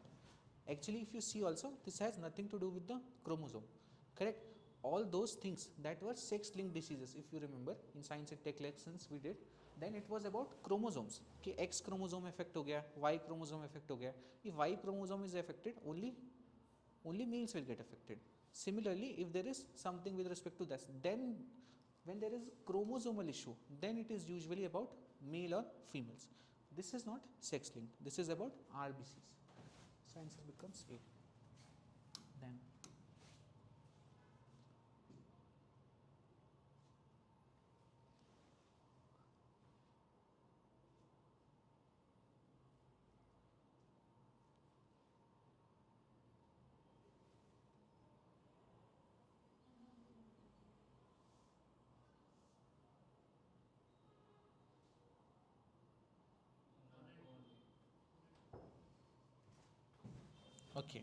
Actually if you see also, this has nothing to do with the chromosome, correct? All those things that were sex linked diseases, if you remember in science and tech lessons we did, then it was about chromosomes कि X chromosome affect हो गया, Y chromosome affect हो गया. If Y chromosome is affected, only males will get affected. Similarly, if there is something with respect to this, then when there is chromosomal issue, then it is usually about male or females. This is not sex linked, this is about RBCs. So answer becomes A. Then okay,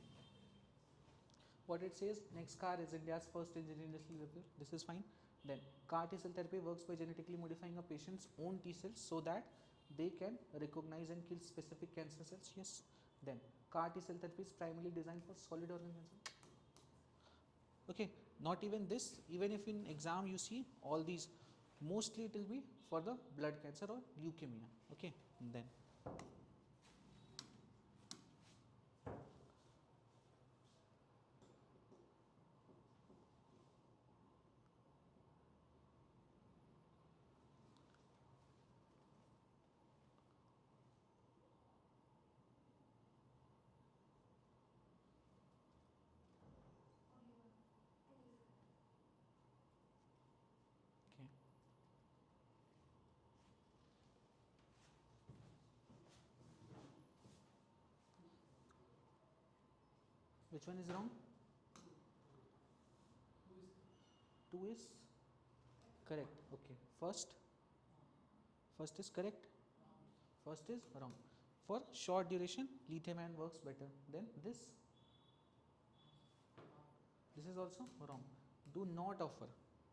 what it says, next CAR is India's first ingeniously developed. This is fine. Then CAR T cell therapy works by genetically modifying a patient's own T cells so that they can recognize and kill specific cancer cells. Yes. Then CAR T cell therapy is primarily designed for solid organ cancer. Okay, not even this, even if in exam you see all these, mostly it will be for the blood cancer or leukemia. Okay, and then okay, which one is wrong? 2 is correct. Okay, first is correct, first is wrong. For short duration lithium ion works better than this is also wrong. Do not offer,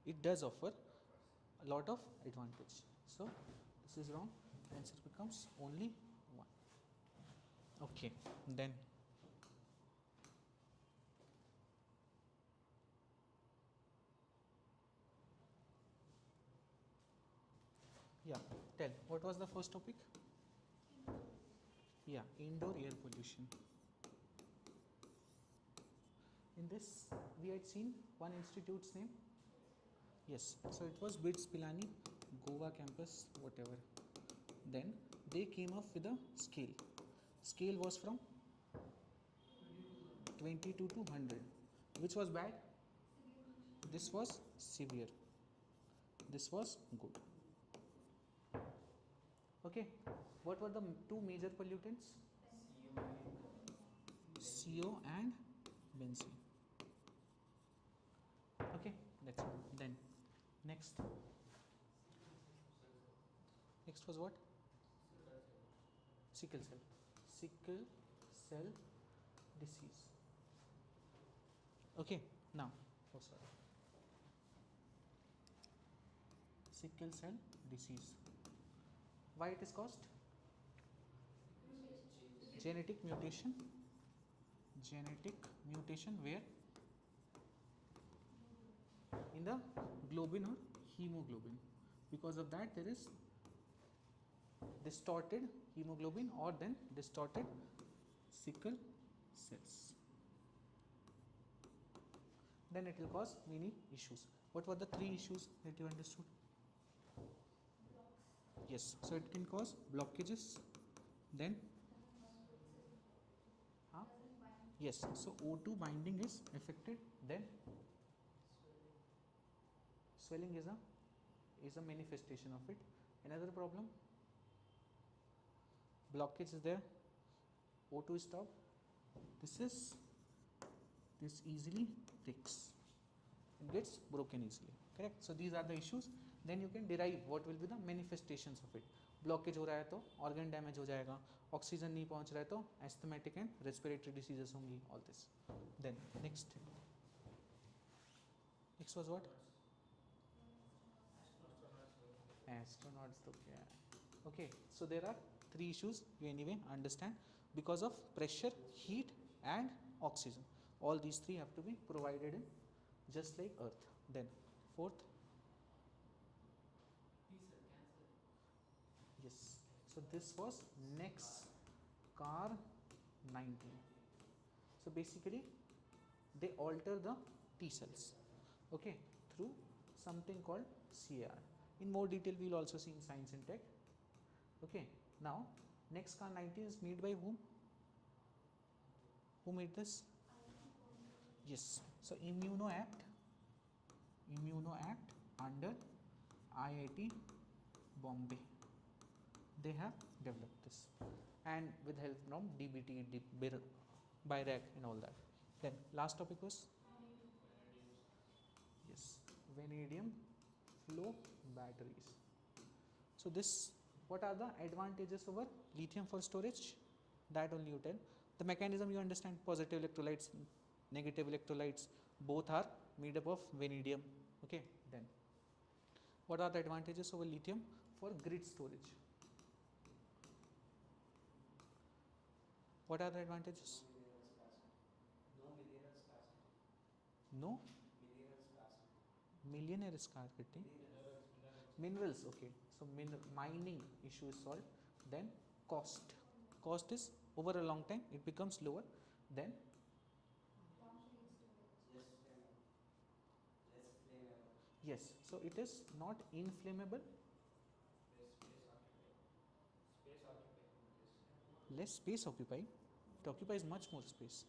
it does offer a lot of advantage. So this is wrong, answer becomes only 1. Okay, then Yeah, tell. What was the first topic? Yeah, indoor air pollution. In this, we had seen one institute's name. Yes, so it was BITS Pilani, Goa campus, whatever. Then they came up with a scale. Scale was from 22 to 100. Which was bad? This was severe. This was good. Okay, what were the two major pollutants? CO and benzene. Okay, that's it. Then next was what? Sickle cell disease. Okay, now sickle cell disease. Why it is caused? Genetic mutation where? In the globin or hemoglobin. Because of that there is distorted hemoglobin or then distorted sickle cells. Then it will cause many issues. What were the three issues that you understood? Yes, so it can cause blockages, then yes, so O2 binding is affected, then swelling is a manifestation of it. Another problem, blockage is there, O2 is stopped, this easily breaks, it gets broken easily, correct? So these are the issues. Then you can derive what will be the manifestations of it. Blockage हो रहा है तो organ damage हो जाएगा, oxygen नहीं पहुंच रहा है तो एस्थमेटिक एंड रेस्पिरेटरी डिसीजेस होंगी, all this. Then next was what? Astronauts तो क्या है? Okay, so there are three issues you anyway understand because of pressure, heat and oxygen. All these three have to be provided in just like earth. Then fourth, yes, so this was next car 19. So basically they alter the T cells, okay, through something called CAR. In more detail we will also see in science and tech. Okay, now next car 19 is made by whom? Who made this? Yes, so Immuno Act under IIT Bombay, they have developed this, and with help from DBT, BIRAC and all that. Then last topic was yes, vanadium flow batteries. So this, what are the advantages over lithium for storage? That only you tell. The mechanism you understand, positive electrolytes, negative electrolytes, both are made up of vanadium. Okay, then what are the advantages over lithium for grid storage? What are the advantages? No millionaire scarcity. Minerals, okay, so mining issue is solved. Then cost is over a long time it becomes lower. Then yes, so it is not inflammable, less space occupied, it occupies much more space,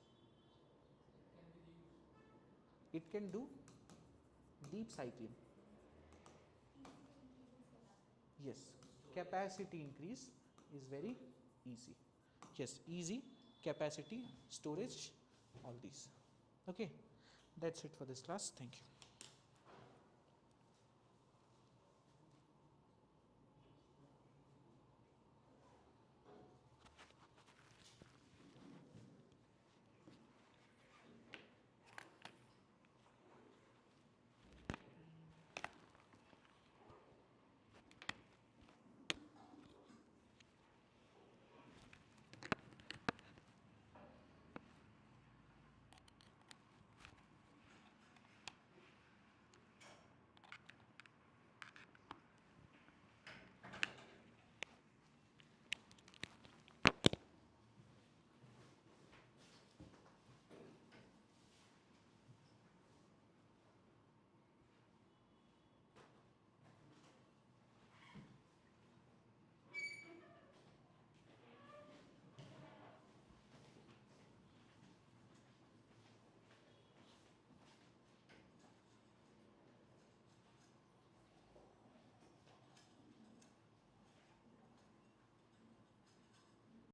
it can do deep cycling. Yes, capacity increase is very easy. Yes, easy, capacity, storage, all these. Okay, that's it for this class. Thank you.